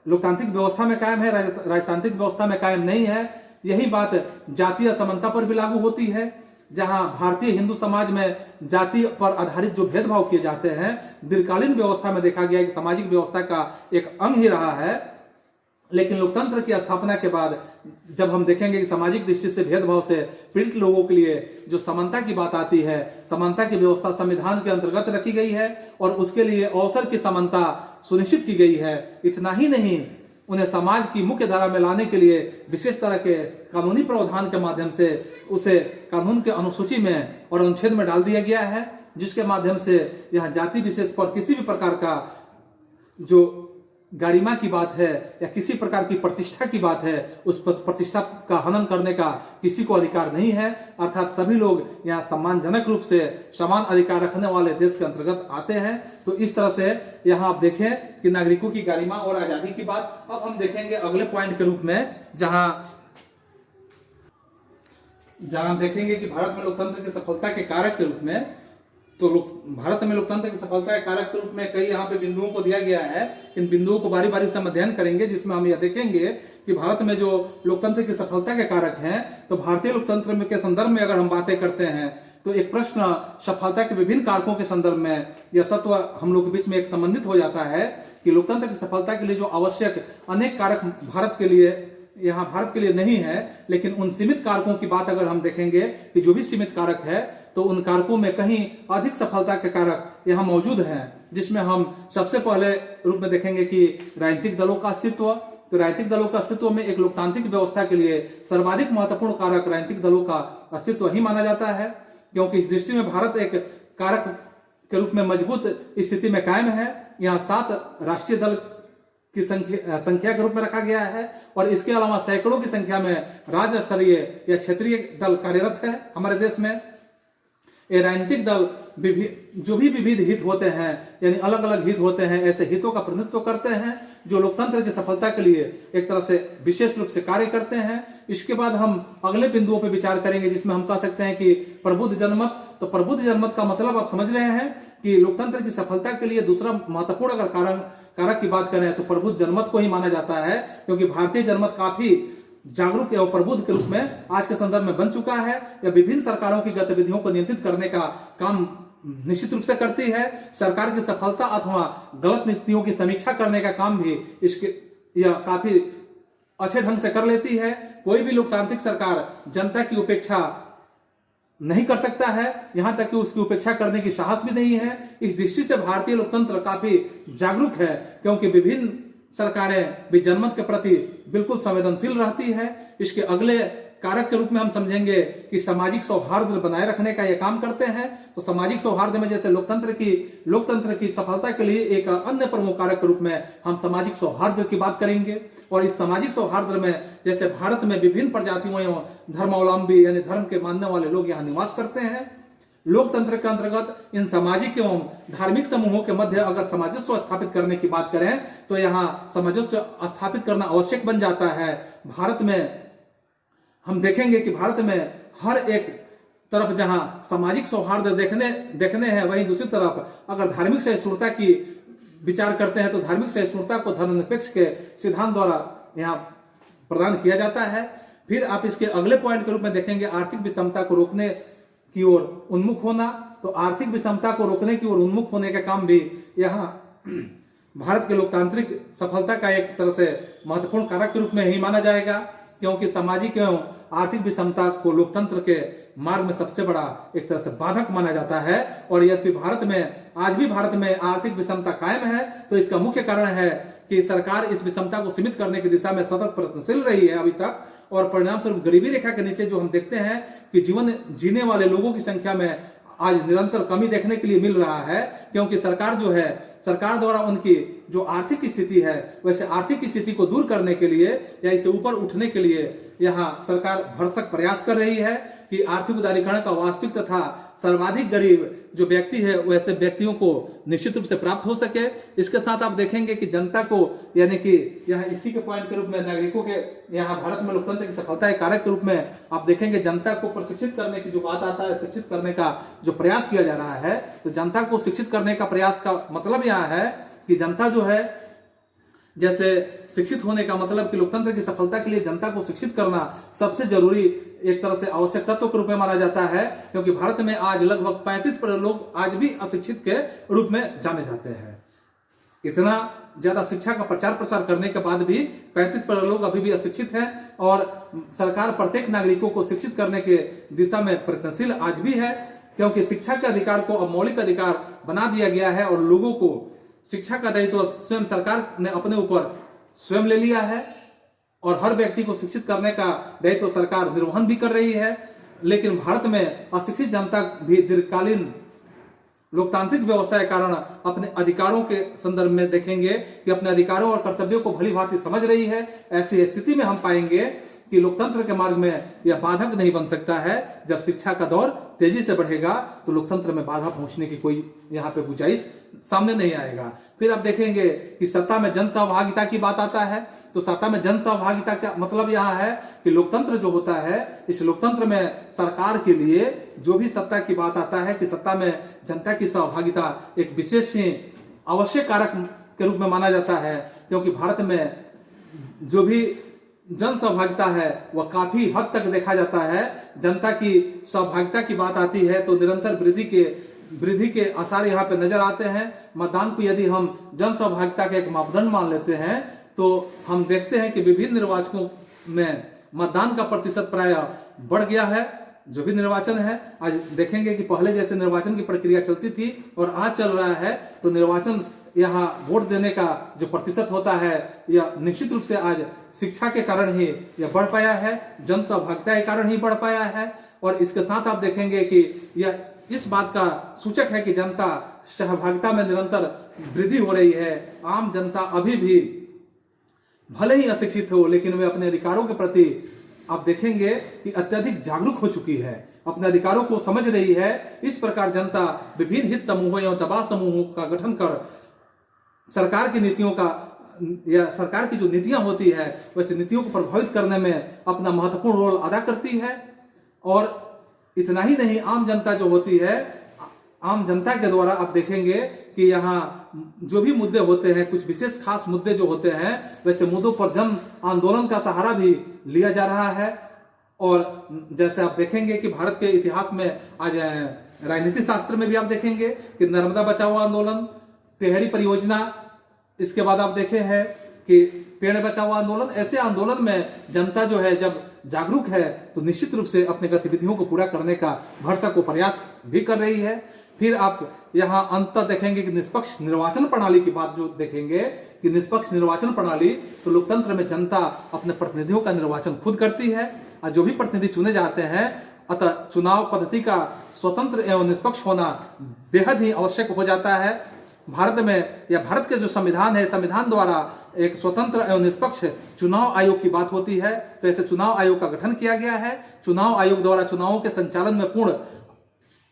लोकतांत्रिक व्यवस्था में कायम है, राजतांत्रिक व्यवस्था में कायम नहीं है। यही बात जातीय असमानता पर भी लागू होती है, जहां भारतीय हिंदू समाज में जाति पर आधारित जो भेदभाव किए जाते हैं दीर्घकालीन व्यवस्था में देखा गया कि सामाजिक व्यवस्था का एक अंग ही रहा है। लेकिन लोकतंत्र की स्थापना के बाद जब हम देखेंगे कि सामाजिक दृष्टि से भेदभाव से पीड़ित लोगों के लिए जो समानता की बात आती है, समानता की व्यवस्था संविधान के अंतर्गत रखी गई है और उसके लिए अवसर की समानता सुनिश्चित की गई है। इतना ही नहीं, उन्हें समाज की मुख्य धारा में लाने के लिए विशेष तरह के कानूनी प्रावधान के माध्यम से उसे कानून के अनुसूची में और अनुच्छेद में डाल दिया गया है, जिसके माध्यम से यह जाति विशेष पर किसी भी प्रकार का जो गरिमा की बात है या किसी प्रकार की प्रतिष्ठा की बात है, उस प्रतिष्ठा का हनन करने का किसी को अधिकार नहीं है। अर्थात सभी लोग यहाँ सम्मानजनक रूप से समान अधिकार रखने वाले देश के अंतर्गत आते हैं। तो इस तरह से यहाँ आप देखें कि नागरिकों की गरिमा और आजादी की बात। अब हम देखेंगे अगले पॉइंट के रूप में, जहां देखेंगे कि भारत में लोकतंत्र की सफलता के कारक के रूप में, तो भारत में लोकतंत्र की सफलता के कारक के रूप में कई यहाँ पे बिंदुओं को दिया गया है। इन बिंदुओं को बारी बारी से हम अध्ययन करेंगे, जिसमें हम यह देखेंगे कि भारत में जो लोकतंत्र की सफलता के कारक हैं, तो भारतीय लोकतंत्र में के संदर्भ में अगर हम बातें करते हैं तो एक प्रश्न सफलता के विभिन्न कारकों के संदर्भ में यह तत्व हम लोग के बीच में एक संबंधित हो जाता है कि लोकतंत्र की सफलता के लिए जो आवश्यक अनेक कारक भारत के लिए नहीं है, लेकिन उन सीमित कारकों की बात अगर हम देखेंगे कि जो भी सीमित कारक है, तो उन कारकों में कहीं अधिक सफलता के कारक यहाँ मौजूद हैं, जिसमें हम सबसे पहले रूप में देखेंगे कि राजनीतिक दलों का अस्तित्व। तो राजनीतिक दलों का अस्तित्व में एक लोकतांत्रिक व्यवस्था के लिए सर्वाधिक महत्वपूर्ण कारक राजनीतिक दलों का अस्तित्व ही माना जाता है, क्योंकि इस दृष्टि में भारत एक कारक के रूप में मजबूत स्थिति में कायम है। यहाँ 7 राष्ट्रीय दल की संख्या के रूप में रखा गया है, और इसके अलावा सैकड़ों की संख्या में राज्य स्तरीय या क्षेत्रीय दल कार्यरत है हमारे देश में। ये राजनीतिक दल जो भी विविध हित होते हैं, यानी अलग अलग हित होते हैं, ऐसे हितों का प्रतिनिधित्व करते हैं जो लोकतंत्र की सफलता के लिए एक तरह से विशेष रूप से कार्य करते हैं। इसके बाद हम अगले बिंदुओं पर विचार करेंगे, जिसमें हम कह सकते हैं कि प्रबुद्ध जनमत। तो प्रबुद्ध जनमत का मतलब आप समझ रहे हैं कि लोकतंत्र की सफलता के लिए दूसरा महत्वपूर्ण अगर कारक की बात करें तो प्रबुद्ध जनमत को ही माना जाता है, क्योंकि भारतीय जनमत काफी जागरूक एवं प्रबुद्ध के रूप में आज के संदर्भ में बन चुका है। यह विभिन्न सरकारों की गतिविधियों को नियंत्रित करने का काम निश्चित रूप से करती है। सरकार की सफलता अथवा गलत नीतियों की समीक्षा करने का काम भी यह काफी अच्छे ढंग से कर लेती है। कोई भी लोकतांत्रिक सरकार जनता की उपेक्षा नहीं कर सकता है, यहां तक कि उसकी उपेक्षा करने की साहस भी नहीं है। इस दृष्टि से भारतीय लोकतंत्र काफी जागरूक है, क्योंकि विभिन्न सरकारें भी जनमत के प्रति बिल्कुल संवेदनशील रहती है। इसके अगले कारक के रूप में हम समझेंगे कि सामाजिक सौहार्द बनाए रखने का यह काम करते हैं। तो सामाजिक सौहार्द में जैसे लोकतंत्र की सफलता के लिए एक अन्य प्रमुख कारक के रूप में हम सामाजिक सौहार्द की बात करेंगे। और इस सामाजिक सौहार्द में जैसे भारत में विभिन्न प्रजातियों एवं धर्मावलंबी यानी धर्म के मानने वाले लोग यहाँ निवास करते हैं। लोकतंत्र के अंतर्गत इन सामाजिक एवं धार्मिक समूहों के मध्य अगर सामंजस्य स्थापित करने की बात करें तो यहाँ सामंजस्य स्थापित करना आवश्यक बन जाता है। भारत में हम देखेंगे कि भारत में हर एक तरफ जहां सामाजिक सौहार्द देखने हैं, वहीं दूसरी तरफ अगर धार्मिक सहिष्णुता की विचार करते हैं तो धार्मिक सहिष्णुता को धर्मनिरपेक्ष के सिद्धांत द्वारा यहाँ प्रदान किया जाता है। फिर आप इसके अगले पॉइंट के रूप में देखेंगे आर्थिक विषमता को रोकने की ओर उन्मुख होना। तो आर्थिक विषमता को रोकने की ओर उन्मुख होने का काम भी यहाँ भारत के लोकतांत्रिक सफलता का एक तरह से महत्वपूर्ण कारक के रूप में ही माना जाएगा, क्योंकि सामाजिक एवं आर्थिक विषमता को लोकतंत्र के मार्ग में सबसे बड़ा एक तरह से बाधक माना जाता है। और यद्यपि आज भी भारत में आर्थिक विषमता कायम है, तो इसका मुख्य कारण है कि सरकार इस विषमता को सीमित करने की दिशा में सतत प्रयत्नशील रही है अभी तक। और परिणाम स्वरूप गरीबी रेखा के नीचे जो हम देखते हैं कि जीवन जीने वाले लोगों की संख्या में आज निरंतर कमी देखने के लिए मिल रहा है, क्योंकि सरकार द्वारा उनकी जो आर्थिक स्थिति है, वैसे आर्थिक स्थिति को दूर करने के लिए या इसे ऊपर उठने के लिए यहाँ सरकार भरसक प्रयास कर रही है कि आर्थिक उदारीकरण का वास्तविक तथा सर्वाधिक गरीब जो व्यक्ति है वैसे व्यक्तियों को निश्चित रूप से प्राप्त हो सके। इसके साथ आप देखेंगे कि जनता को, यानी कि यहाँ इसी के पॉइंट के रूप में नागरिकों के यहाँ भारत में लोकतंत्र की सफलता के कारक के रूप में आप देखेंगे जनता को प्रशिक्षित करने की जो बात आता है, शिक्षित करने का जो प्रयास किया जा रहा है। तो जनता को शिक्षित करने का प्रयास का मतलब यहाँ है कि जनता जो है, जैसे शिक्षित होने का मतलब कि लोकतंत्र की सफलता के लिए जनता को शिक्षित करना सबसे जरूरी एक तरह से आवश्यक तत्व के रूप में माना जाता है, क्योंकि भारत में आज लगभग 35% लोग आज भी अशिक्षित के रूप में जाने जाते हैं। इतना ज्यादा शिक्षा का प्रचार प्रसार करने के बाद भी 35% लोग अभी भी अशिक्षित हैं, और सरकार प्रत्येक नागरिकों को शिक्षित करने के दिशा में प्रयत्नशील आज भी है, क्योंकि शिक्षा के अधिकार को अब मौलिक अधिकार बना दिया गया है और लोगों को शिक्षा का दायित्व स्वयं सरकार ने अपने ऊपर स्वयं ले लिया है, और हर व्यक्ति को शिक्षित करने का दायित्व सरकार निर्वहन भी कर रही है। लेकिन भारत में अशिक्षित जनता भी दीर्घकालीन लोकतांत्रिक व्यवस्था के कारण अपने अधिकारों के संदर्भ में देखेंगे कि अपने अधिकारों और कर्तव्यों को भली भांति समझ रही है। ऐसी स्थिति में हम पाएंगे कि लोकतंत्र के मार्ग में यह बाधक नहीं बन सकता है। जब शिक्षा का दौर तेजी से बढ़ेगा तो लोकतंत्र में बाधा पहुंचने की कोई यहाँ पे गुंजाइश सामने नहीं आएगा। फिर आप देखेंगे कि सत्ता में जन सहभागिता की बात आता है, तो सत्ता में जन सहभागिता का मतलब यहाँ है कि लोकतंत्र जो होता है, इस लोकतंत्र में सरकार के लिए जो भी सत्ता की बात आता है कि सत्ता में जनता की सहभागिता एक विशेष आवश्यक कारक के रूप में माना जाता है, क्योंकि भारत में जो भी जन सहभागिता है वह काफी हद तक देखा जाता है। जनता की सहभागिता की बात आती है तो निरंतर वृद्धि के आसार यहाँ पे नजर आते हैं। मतदान को यदि हम जन सहभागिता का एक मापदंड मान लेते हैं तो हम देखते हैं कि विभिन्न निर्वाचकों में मतदान का प्रतिशत प्राय बढ़ गया है। जो भी निर्वाचन है, आज देखेंगे कि पहले जैसे निर्वाचन की प्रक्रिया चलती थी और आज चल रहा है, तो निर्वाचन यहाँ वोट देने का जो प्रतिशत होता है यह निश्चित रूप से आज शिक्षा के कारण ही यह बढ़ पाया है, जन सहभागिता के कारण ही बढ़ पाया है। और इसके साथ आप देखेंगे कि यह इस बात का सूचक है कि जनता सहभागिता में निरंतर वृद्धि हो रही है। आम जनता अभी भी भले ही अशिक्षित हो, लेकिन वे अपने अधिकारों के प्रति आप देखेंगे कि अत्यधिक जागरूक हो चुकी है, अपने अधिकारों को समझ रही है। इस प्रकार जनता विभिन्न हित समूहों या दबाव समूहों का गठन कर सरकार की नीतियों का या सरकार की जो नीतियां होती है वैसे नीतियों को प्रभावित करने में अपना महत्वपूर्ण रोल अदा करती है। और इतना ही नहीं, आम जनता जो होती है, आम जनता के द्वारा आप देखेंगे कि यहाँ जो भी मुद्दे होते हैं, कुछ विशेष खास मुद्दे जो होते हैं, वैसे मुद्दों पर जन आंदोलन का सहारा भी लिया जा रहा है। और जैसे आप देखेंगे कि भारत के इतिहास में आज राजनीति शास्त्र में भी आप देखेंगे कि नर्मदा बचाओ आंदोलन, टेहरी परियोजना, इसके बाद आप देखे हैं कि पेड़ बचाओ आंदोलन, ऐसे आंदोलन में जनता जो है जब जागरूक है तो निश्चित रूप से अपने गतिविधियों को पूरा करने का भरसक प्रयास भी कर रही है। फिर आप यहाँ अंत देखेंगे कि निष्पक्ष निर्वाचन प्रणाली की बात जो देखेंगे कि निष्पक्ष निर्वाचन प्रणाली, तो लोकतंत्र में जनता अपने प्रतिनिधियों का निर्वाचन खुद करती है और जो भी प्रतिनिधि चुने जाते हैं, अतः चुनाव पद्धति का स्वतंत्र एवं निष्पक्ष होना बेहद ही आवश्यक हो जाता है। भारत में या भारत के जो संविधान है, संविधान द्वारा एक स्वतंत्र एवं निष्पक्ष चुनाव आयोग की बात होती है, तो ऐसे चुनाव आयोग का गठन किया गया है। चुनाव आयोग द्वारा चुनावों के संचालन में पूर्ण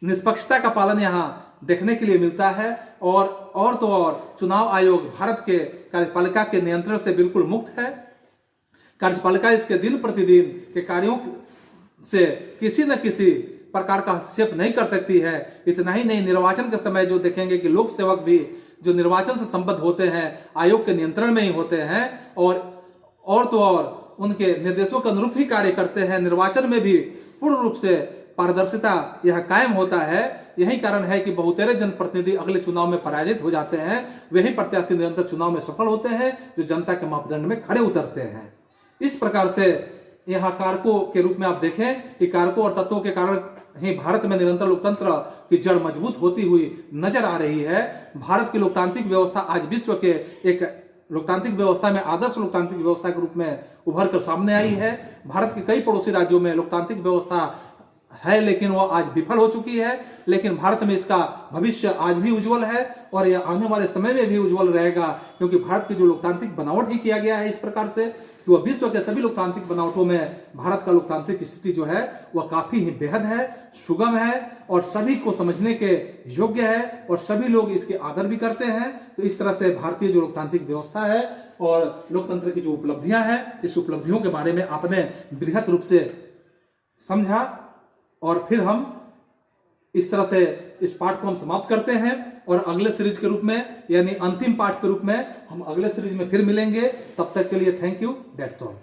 निष्पक्षता का पालन यहाँ देखने के लिए मिलता है। और तो और चुनाव आयोग भारत के कार्यपालिका के नियंत्रण से बिल्कुल मुक्त है। कार्यपालिका इसके दिन प्रतिदिन के कार्यों से किसी न किसी प्रकार का हस्तक्षेप नहीं कर सकती है। इतना ही नहीं, निर्वाचन के समय जो देखेंगे कि लोक सेवक भी जो निर्वाचन से संबद्ध होते हैं आयोग के नियंत्रण में ही होते हैं और तो और उनके निर्देशों के अनुरूप ही कार्य करते हैं। निर्वाचन में भी पूर्ण रूप से पारदर्शिता यह कायम होता है। यही कारण है कि बहुतेरे जनप्रतिनिधि अगले चुनाव में पराजित हो जाते हैं, वही प्रत्याशी निरंतर चुनाव में सफल होते हैं जो जनता के मापदंड में खड़े उतरते हैं। इस प्रकार से यहाँ कारकों के रूप में आप देखें कि कारकों और तत्वों के कारण ही भारत में निरंतर लोकतंत्र की जड़ मजबूत होती हुई नजर आ रही है। भारत की लोकतांत्रिक व्यवस्था आज विश्व के एक लोकतांत्रिक व्यवस्था में आदर्श लोकतांत्रिक व्यवस्था के रूप में उभर कर सामने आई है। भारत के कई पड़ोसी राज्यों में लोकतांत्रिक व्यवस्था है लेकिन वो आज विफल हो चुकी है, लेकिन भारत में इसका भविष्य आज भी उज्जवल है और यह आने वाले समय में भी उज्जवल रहेगा, क्योंकि भारत की जो लोकतांत्रिक बनावट ही किया गया है इस प्रकार से कि वह विश्व के सभी लोकतांत्रिक बनावटों में भारत का लोकतांत्रिक स्थिति जो है वह काफी ही बेहद है, सुगम है और सभी को समझने के योग्य है और सभी लोग इसके आदर भी करते हैं। तो इस तरह से भारतीय जो लोकतांत्रिक व्यवस्था है और लोकतंत्र की जो उपलब्धियां हैं, इस उपलब्धियों के बारे में आपने बृहत रूप से समझा और फिर हम इस तरह से इस पाठ को हम समाप्त करते हैं और अगले सीरीज के रूप में यानी अंतिम पाठ के रूप में हम अगले सीरीज में फिर मिलेंगे। तब तक के लिए थैंक यू, दैट्स ऑल।